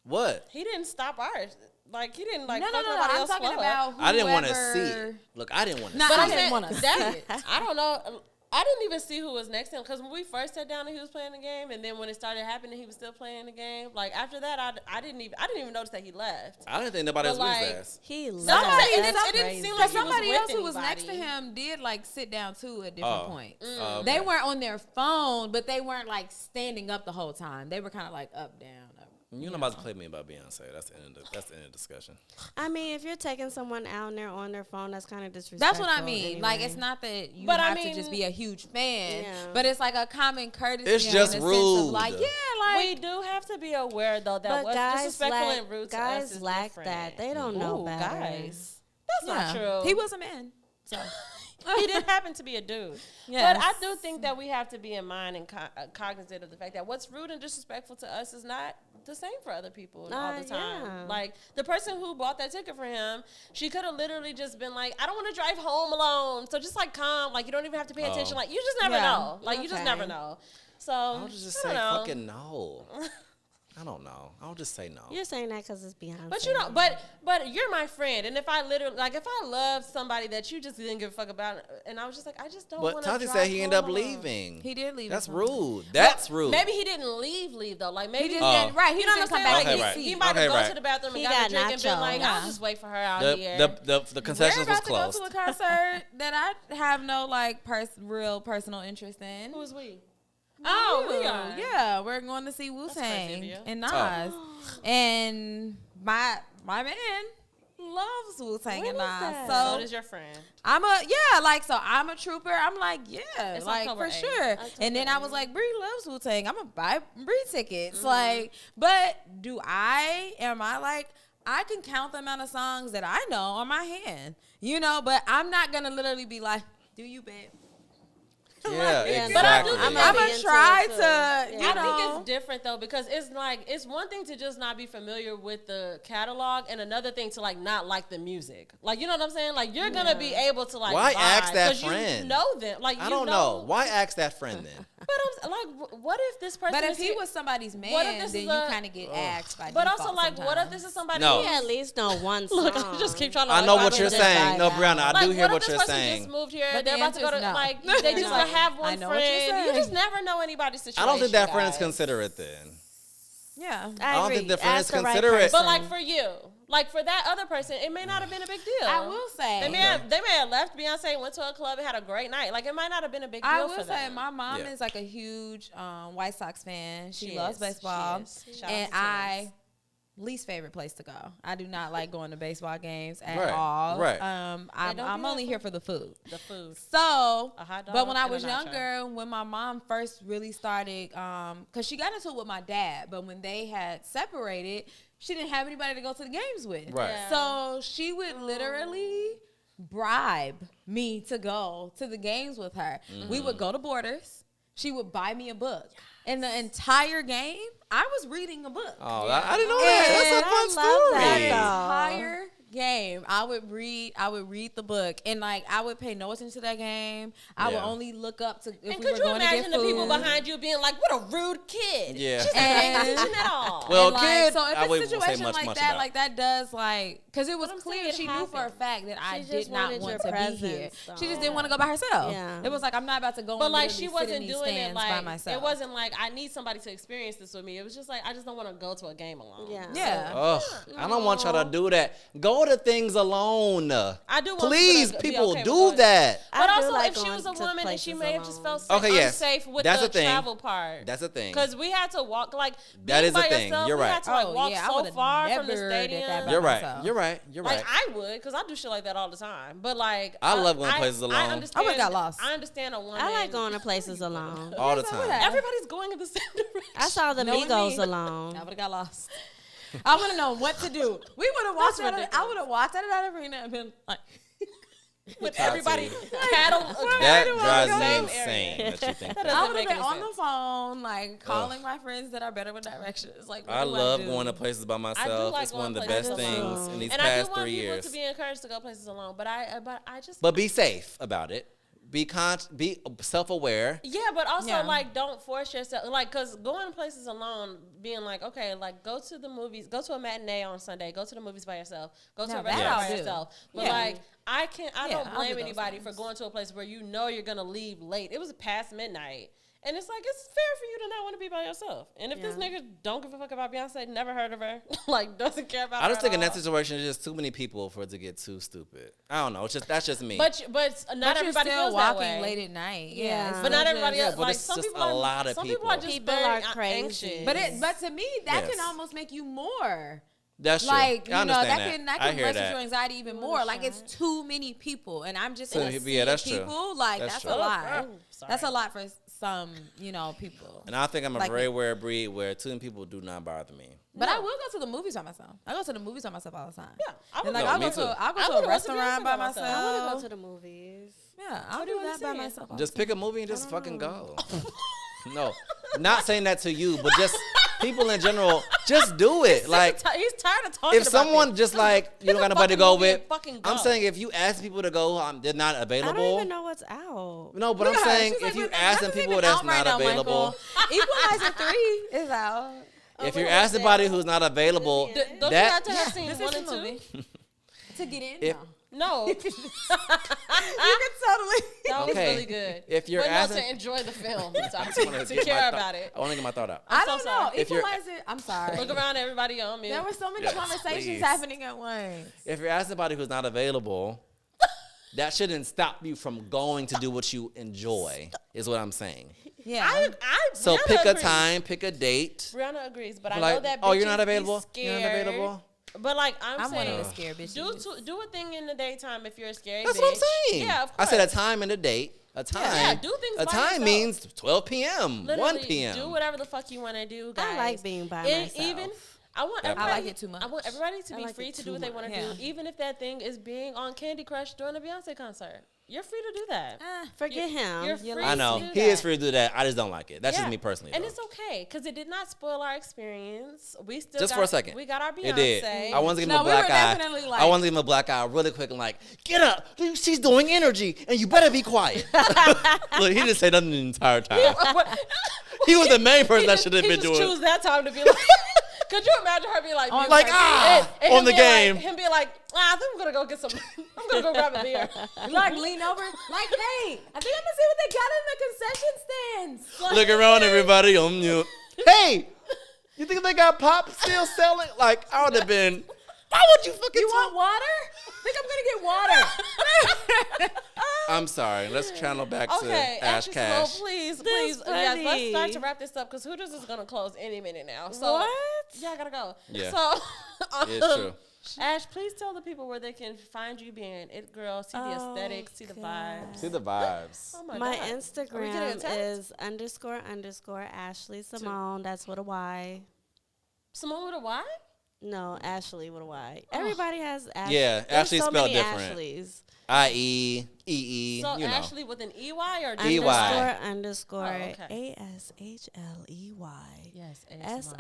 A: What?
B: he didn't stop ours. Like he didn't like
C: no,
B: fuck
C: no.
B: nobody
C: I'm
B: else
C: talking
B: flow up.
C: about whoever.
A: I didn't want to see it. Look, I didn't want to
C: Nah,
A: see
B: But
C: I
B: I'm
A: it.
C: didn't
B: saying
C: wanna
B: that I don't know. I didn't even see who was next to him because when we first sat down and he was playing the game, and then when it started happening, he was still playing the game. Like after that, I didn't even notice that he left.
A: I didn't think nobody else
B: But,
A: was
B: like,
A: ass.
D: He
B: Somebody-
D: left.
B: it
D: That's
B: didn't
D: crazy.
B: seem
C: Because
B: like he was
C: somebody
B: with
C: else who was
B: anybody.
C: next to him did like sit down too at different
A: Oh.
C: points.
A: Oh, okay.
C: They weren't on their phone, but they weren't like standing up the whole time. They were kind of like up, down, up.
A: You're not about to play me about Beyonce. That's the end of the discussion.
D: I mean, if you're taking someone out and they're on their phone, that's kind of disrespectful.
C: That's what I mean.
D: Anyway.
C: Like, it's not that you
B: But I
C: have to
B: mean-
C: just be a huge fan,
D: Yeah.
C: but it's like a common courtesy.
A: It's just
C: in the sense of
A: rude.
C: like, yeah, like
B: We do have to be aware though that
D: But
B: what's
D: guys
B: disrespectful
D: lack,
B: and rude to us
D: guys
B: is
D: lack
B: different.
D: that. They don't know
B: Ooh,
D: better.
B: guys. That's not
C: yeah.
B: true.
C: He was a man. So
B: He didn't happen to be a dude.
C: Yes.
B: But I do think that we have to be in mind and cognizant of the fact that what's rude and disrespectful to us is not the same for other people all the time.
D: Yeah.
B: Like the person who bought that ticket for him, she could have literally just been like, I don't want to drive home alone. So just like calm, like you don't even have to pay attention. Like you just never
C: Yeah.
B: know. Like you just
D: Okay.
B: never know. So
A: I would just
B: I
A: say
B: don't know.
A: fucking no. I don't know. I'll just say no.
D: You're saying that because it's Beyonce.
B: But you know, but you're my friend, and if I literally like, if I love somebody that you just didn't give a fuck about, and I was just like, I just don't want
A: But
B: to.
A: Tati said he ended up leaving.
C: he did leave.
A: That's
C: his phone.
A: rude. That's rude.
B: Maybe he didn't leave though. Like maybe
C: He just
A: Oh.
C: didn't, right. He
B: You know
C: didn't
B: what
C: come
B: I'm
C: back
B: saying?
A: Okay,
C: to
A: right.
C: his
B: He
C: seat.
B: might have
A: Okay,
B: gone
A: right.
B: to the bathroom and
D: He
B: got a
D: got
B: drink and been
D: nacho.
B: like,
C: Yeah.
B: I'll just wait for her out here.
A: the concessions
C: We're
A: was
C: about to go
A: closed.
C: to a concert that I have no like real personal interest in.
B: Who's we? Oh, we
C: Ooh,
B: are.
C: Yeah, we're going to see Wu
B: crazy of
C: Tang
B: you.
C: and Nas, and my man loves Wu Tang
D: When
C: and
D: is
C: Nas.
D: that?
B: So
C: So
B: does your friend.
C: I'm a trooper. I'm like, yeah,
B: It's
C: like
B: October
C: for
B: 8th.
C: sure. And then I was like, Bree loves Wu Tang. I'm gonna buy Bree tickets. Like, but am I like, I can count the amount of songs that I know on my hand, but I'm not gonna literally be like, do you, babe?
A: Yeah,
D: Yeah,
A: exactly.
B: But I do think
C: I'm
D: Maybe
C: gonna
D: into
C: try
D: it, too.
C: to.
D: Yeah.
C: You
B: I think
C: know.
B: it's different though because it's like it's one thing to just not be familiar with the catalog and another thing to like not like the music. Like you know what I'm saying? Like you're gonna be able to like
A: Why
B: vibe
A: ask that
B: 'cause
A: friend?
B: You know them. Like
A: I
B: you
A: don't know. Why ask that friend then?
B: But I'm like, what if this person?
C: But if
B: is
C: he
B: here-
C: was somebody's man,
B: What if this
C: then
B: is
C: you
B: a-
C: kind of get asked by
B: But
C: default
B: also like, what if this is somebody?
A: No.
D: He at least know one song.
B: Look, I just keep trying to.
A: I
B: like,
A: know
B: vibe
A: what
B: with
A: you're
B: this
A: saying.
B: vibe.
A: No, Brianna, I
B: Like,
A: do hear
B: what
A: what
B: if
A: you're
B: this person
A: saying.
B: just moved here?
C: But
B: They're
C: the
B: about to go
C: answer
B: to
C: is no.
B: like
C: You're
B: they just
C: like,
B: have
C: I
B: one
C: know what you're
B: friend. You
C: saying.
B: just never know anybody's situation.
A: I don't think that friend is
B: guys.
A: considerate then.
C: Yeah.
A: I don't
D: agree.
A: think the friend is
D: Ask the right
A: considerate.
D: person.
B: But like for you, like for that other person, it may not have been a big deal.
C: I will say.
B: They may have left Beyonce, went to a club, and had a great night. Like it might not have been a big deal
C: I
B: for
C: will say
B: them.
C: my mom
A: Yeah.
C: is like a huge White Sox fan. She
B: She
C: loves
B: is.
C: baseball.
B: She is. Shout out
C: And
B: to Timmons.
C: least favorite place to go. I do not like going to baseball games at
A: Right,
C: all.
A: right.
C: I'm
B: don't
C: I'm
B: do that
C: only
B: for-
C: here for the food.
B: The food.
C: So,
B: A hot
C: but
B: dog
C: when I
B: and a
C: was
B: nacho.
C: younger, when my mom first really started, because she got into it with my dad, but when they had separated, she didn't have anybody to go to the games with.
A: Right.
B: Yeah.
C: So she would literally bribe me to go to the games with her. We would go to Borders. She would buy me a book. And the entire game, I was reading a book.
A: Oh, I didn't know that. That's a
C: And
A: fun
D: I love
A: story.
D: that,
C: The
D: though.
C: entire game, I would read the book, and like I would pay no attention to that game. I would
A: Yeah.
C: only look up to if
B: And
C: we
B: could
C: were
B: you
C: going to get
B: imagine the people
C: food.
B: behind you being like, "What a rude kid"?
A: Yeah.
B: She's not paying
C: And-
B: attention at all.
A: Well,
C: And, like,
A: kid,
C: so if
A: I
C: it's
A: wouldn't
C: a
A: say
C: situation
A: much
C: like that,
A: about.
C: like that does like, because it was
B: I'm
C: clear
B: saying
C: she
B: it
C: knew for a
B: happened.
C: fact that I
D: She
C: did
D: just
C: not
D: wanted
C: want
D: your
C: to be here.
D: presence,
C: She just
D: though.
C: didn't want to go by herself.
D: Yeah.
C: It was like I'm not about to go.
B: But
C: and
B: like
C: literally
B: she
C: sit in
B: wasn't
C: these
B: doing it
C: stands
B: like
C: by myself.
B: it wasn't like I need somebody to experience this with me. It was just like I just don't want to go to a game alone.
D: Yeah.
C: Yeah.
A: Ugh, I don't want y'all to do that. Go to things alone.
B: I do want
A: Please,
B: people to be
A: people,
B: okay with
A: do
B: going.
A: that.
B: But
D: I do
B: also,
D: like
B: if she
D: going
B: was a
D: to
B: woman and she
D: places
B: may have just
D: alone.
B: felt
A: Okay, yes.
B: unsafe with
A: That's
B: the
A: a thing.
B: travel part.
A: That's a thing.
B: Because we had to walk like
A: That
B: being
A: is a
B: by
A: thing.
B: yourself,
A: You're
B: we
A: right.
B: had to like
C: Oh,
B: walk
C: yeah, I
B: so
C: would've
B: far from the
C: never did
B: stadium.
C: that by
A: You're right.
C: myself.
A: You're right. You're right.
B: Like I would, because I do shit like that all the time. But like
A: I love going places alone.
B: I understand.
C: I would've got lost.
B: I understand a woman.
D: I like going to places alone.
A: All the
C: Yes, I would
A: time.
C: have.
B: Everybody's going in the same direction.
D: I saw the
C: Knowing
D: Migos
C: me.
D: alone.
C: I would have got lost. I would have known what to do. We would have walked.
B: That's
C: I
B: ridiculous.
C: would have walked out of that arena and been like,
B: with
A: Tati.
B: everybody cattle.
A: That
C: do I
A: drives
C: go?
A: me
B: Same
A: insane
B: area.
A: that you think
B: That
A: that.
C: I
B: doesn't
C: would
B: make
C: have been
B: any
C: on the
B: sense.
C: phone, like calling my friends that are better with directions. Like, what
A: I
C: do
A: love
C: do?
A: going to places by myself.
B: like
A: it's one of the
B: going
A: best
B: places
A: things
D: alone.
A: in these
B: And I do
A: past
B: want
A: 3
B: people
A: years.
B: to be encouraged to go places alone. But I just
A: But be safe about it. Be self-aware.
B: yeah, but also
C: Yeah.
B: like don't force yourself like because going places alone, being like okay, like go to the movies, go to a matinee on Sunday, go to the movies by yourself, go to
C: Now
B: a
C: that
B: restaurant
C: I'll
B: by
C: do.
B: yourself. But
C: Yeah.
B: like I
C: Yeah,
B: don't
C: I'll
B: blame
C: do those
B: anybody for
C: things.
B: going to a place where you know you're gonna leave late. It was past midnight. And it's like, it's fair for you to not want to be by yourself. And if this
D: Yeah.
B: nigga don't give a fuck about Beyonce, never heard of her, like, doesn't care about her
A: I just
B: at
A: think in that
B: all.
A: situation, there's just too many people for it to get too stupid. I don't know. That's just me.
B: But not
C: But you're
B: everybody
C: still
B: feels that
C: walking
B: way.
C: late at night.
D: Yeah.
C: Yeah, it's
B: But not
C: still
B: everybody
C: just-
B: else.
A: but
B: Like
A: it's
B: some
A: just
B: people
A: a
B: are,
A: lot of
B: some
A: people.
B: are just
D: People
B: very
D: are crazy.
B: anxious.
C: But to me, that
A: Yes.
C: can almost make you more.
A: That's true.
C: Like,
A: I
C: you know,
A: understand
C: that
A: I
C: can
A: hear
C: lessen
A: that.
C: your anxiety even more. Like, it's too many people, and I'm just
A: So,
C: in a
A: yeah,
C: sea of
A: that's true.
C: people. Like,
A: That's
C: that's
A: true.
C: a lot.
B: Oh, sorry.
C: That's a lot for some, people.
A: And I think I'm a
C: Like
A: very
C: me.
A: rare breed where too many people do not bother me.
C: But I will go to the movies by myself. I go to the movies by myself all the time.
B: Yeah, I would
C: And like
A: No,
C: I'll
A: me
C: go
A: too.
C: to
B: I
C: a
B: would've went to
C: restaurant
B: Beyonce
C: by
B: by myself.
D: I want to
C: myself.
D: go to the movies.
C: Yeah, I'll
B: What do
C: do
B: you wanna
C: that by
B: see?
C: myself. all
A: Just
C: the
A: pick a movie and just fucking go. No, not saying that to you, but just people in general, just do it. Like,
B: he's tired of talking
A: if
B: about
A: someone
B: this.
A: just like you
B: Pick
A: don't
B: a
A: got nobody to
B: fucking
A: go
B: movie and
A: with,
B: fucking
A: I'm
B: go.
A: saying if you ask people to go, they're not
D: I
A: available.
D: don't even know what's out.
A: No, but
C: Look
A: I'm
C: at her.
A: saying
C: She's
A: if
C: like,
A: you
C: "Well,
A: asking
C: nothing's
A: people
C: even
A: that's
C: out right
A: not
C: now,
A: available,
C: Michael." Equalizer 3 is out.
A: if you're asking somebody who's not available,
B: Don't you
A: that
B: have to have seen
C: This
B: one
C: is
B: and
C: the
B: two?
C: movie. To get in?
A: If-
B: No,
C: You can totally.
B: that was
A: Okay.
B: really good.
A: If you're
B: but
A: asking-
B: to enjoy the film,
A: wanna
B: to
A: get my
B: care
A: thought-
B: about it.
A: I want to get my thought out.
C: I
B: so
C: don't know.
B: sorry.
A: If you're-
C: Equalizer. I'm sorry.
B: Look around, everybody on me.
C: There were so many
A: Yes,
C: conversations
A: please.
C: happening at once.
A: If you're asking somebody who's not available, that shouldn't stop you from going to do what you enjoy. Is what I'm saying.
C: Yeah.
A: So
B: Brianna
A: pick a
B: agrees.
A: time, pick a date.
B: Brianna agrees, but I
A: Like,
B: know that.
A: oh, you're
B: bitches
A: not
B: be
A: available. You're not
B: scared.
A: available.
B: But like I'm
C: one
B: saying,
C: of the scared bitches.
B: do a thing in the daytime if you're a scary
A: That's
B: bitch.
A: what I'm saying.
B: Yeah, of
A: I
B: course.
A: said a time and a date. A time.
B: Yeah, do things
A: A
B: by
A: time
B: yourself.
A: means 12 p.m.
B: Literally,
A: 1 p.m.
B: Do whatever the fuck you want to do, guys.
D: I like being by
B: And
D: myself.
B: I want
A: I
B: everybody,
C: like it too much.
B: I want everybody to
D: I
B: be
D: like
B: free
D: it
B: to
D: too
B: do what they want to
C: much.
B: do, even if that thing is being on Candy Crush during a Beyonce concert. You're free to do that.
D: Forget him.
B: You're free
A: I know
B: to do
A: he
B: that.
A: is free to do that. I just don't like it. That's just
B: Yeah.
A: me personally.
B: And
A: though.
B: it's okay because it did not spoil our experience. We still
A: Just
B: got,
A: for a second.
B: We got our Beyonce.
A: It did. I wanted to give him
C: No,
A: a
C: we
A: black
C: were
A: eye.
C: definitely like-
A: I wanted to give him a black eye really quick and like, get up. She's doing energy, and you better be quiet. Look, he didn't say nothing the entire time. He was the main person that should have been doing.
B: He just choose that time to be like. Could you imagine her being like,
C: On-
B: mute
A: like,
B: her?
A: on
B: him
A: the
B: being
A: game.
B: Like, him being like, I think I'm gonna go get some. I'm gonna go grab a beer.
C: Like lean over, like, hey, I think I'm gonna see what they got in the concession stands. Like,
A: Look around, everybody on mute. Hey, you think they got pop still selling? Like, I would have been. Why would you fucking?
C: you want water? I think I'm gonna get water.
A: I'm sorry. Let's channel back to
B: Okay,
A: Ash
B: actually,
A: Cash.
B: so please,
D: That's
B: yes, let's
D: funny.
B: start to wrap this up because Hooters is gonna close any minute now. So,
D: What?
B: Yeah, I gotta go.
A: Yeah.
B: So,
A: It's true.
B: Ash, please tell the people where they can find you being it girl, see the aesthetics, see the vibes.
A: See the vibes.
B: Oh
D: My
B: God. Are we getting a
D: Instagram
B: text?
D: is __ Ashley Simone. That's with a Y.
B: Simone with a Y?
D: No, Ashley with a Y. Everybody has Ashley.
A: Yeah,
D: There's
A: Ashley's
D: so
A: spelled
D: many
A: different.
D: Ashleys.
A: I-E, E-E,
B: So
A: you know.
B: Ashley with an EY or
A: E- EY.
D: __
B: Oh, okay.
D: ASHLEY.
B: Yes, ASMR.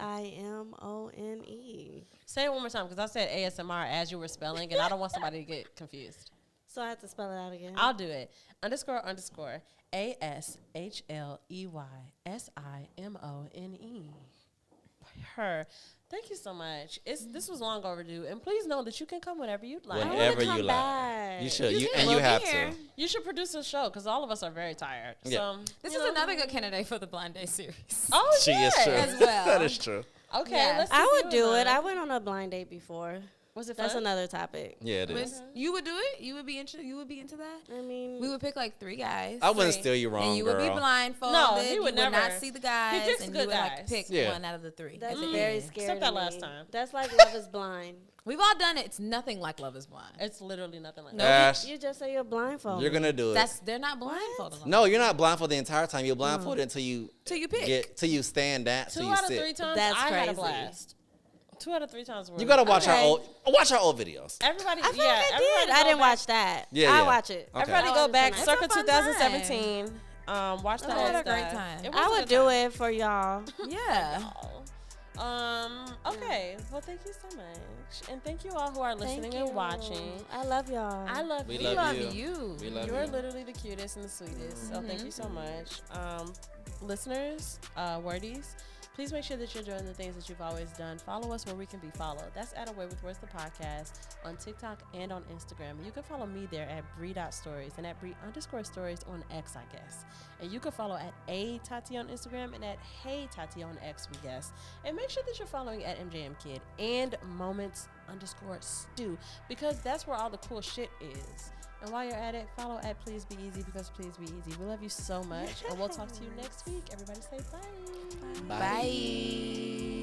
D: SIMONE.
B: Say it one more time because I said ASMR as you were spelling, and I don't want somebody to get confused.
D: So I have to spell it out again.
B: I'll do it. __ ASHLEYSIMONE. Her. Thank you so much. This was long overdue, and please know that you can come whenever you'd like.
A: Whenever
D: come
A: you like.
D: back.
A: You should. You
C: We'll be
A: have
C: here.
A: to.
B: You should produce a show because all of us are very tired.
A: Yeah.
B: So
C: This
B: you
C: is
B: know.
C: another good candidate for the Blind Date series.
B: Oh,
A: She
B: yeah.
A: is true.
C: As well.
A: That is true.
B: Okay,
C: Yes.
B: let's
D: I
B: keep
D: would
B: you in
D: do it.
B: mind.
D: I went on a blind date before.
B: Was it fun?
D: That's another topic.
A: Yeah, it is.
C: You would do it? You would be into that?
D: I mean,
C: We would pick like 3 guys.
A: I wouldn't
B: Three.
A: steer you wrong,
C: and you would be
A: girl.
C: blindfolded.
B: No, he would
C: you would not
B: never.
C: see the guys.
B: picks
C: And
B: good
C: you would
B: guys.
C: like pick
A: Yeah.
C: one out of the 3.
D: that's
C: at the
D: very
C: end.
D: scary.
B: Except
D: to
B: that last
D: me.
B: time.
D: That's like Love is Blind.
C: We've all done it. It's nothing like Love is Blind.
B: It's literally nothing like
C: No.
B: that.
A: Ash,
D: You just say you're blindfolded.
A: you're gonna do it.
C: They're not blindfolded.
A: No, you're not blindfolded the entire time. You're blindfolded until you
C: Till you pick.
A: till you stand down,
B: 2
A: till you
B: out of
A: sit.
B: 3 times,
D: That's
B: I had a
D: crazy.
B: blast. 2 out of 3 times.
A: You gotta watch
D: Okay.
A: our old videos.
B: Everybody,
D: I feel
B: yeah,
D: like I
B: everybody
D: did.
B: go
D: I didn't
B: back-
D: watch that.
A: Yeah,
D: I
A: yeah.
D: watch it.
A: Okay.
B: Everybody
D: I
B: go
D: watch it
B: back
D: tonight.
B: circa
C: It's a fun
B: 2017. Watch the
C: I
B: old
C: had a
B: stuff.
C: great time.
B: It was
D: I
B: a
D: would
B: good
D: do
B: time.
D: it for y'all.
C: Yeah.
B: Okay. Well, thank you so much, and thank you all who are listening
D: Thank you.
B: and watching.
D: I love y'all.
B: I love
A: We
B: you.
A: love
C: you.
A: you. We love
B: You're
A: you.
B: literally the cutest and the sweetest. So thank you so much, listeners, wordies. Please make sure that you're doing the things that you've always done. Follow us where we can be followed. That's at Away with Words the podcast on TikTok and on Instagram. You can follow me there at Bree.stories and at Bree_stories on X, I guess. And you can follow at @Tati on Instagram and at Hey Tati on X, we guess. And make sure that you're following at MJM Kid and Moments_Stew because that's where all the cool shit is. And while you're at it, follow at Please Be Easy because Please Be Easy. We love you so much. And we'll talk to you next week. Everybody say bye.
C: Bye.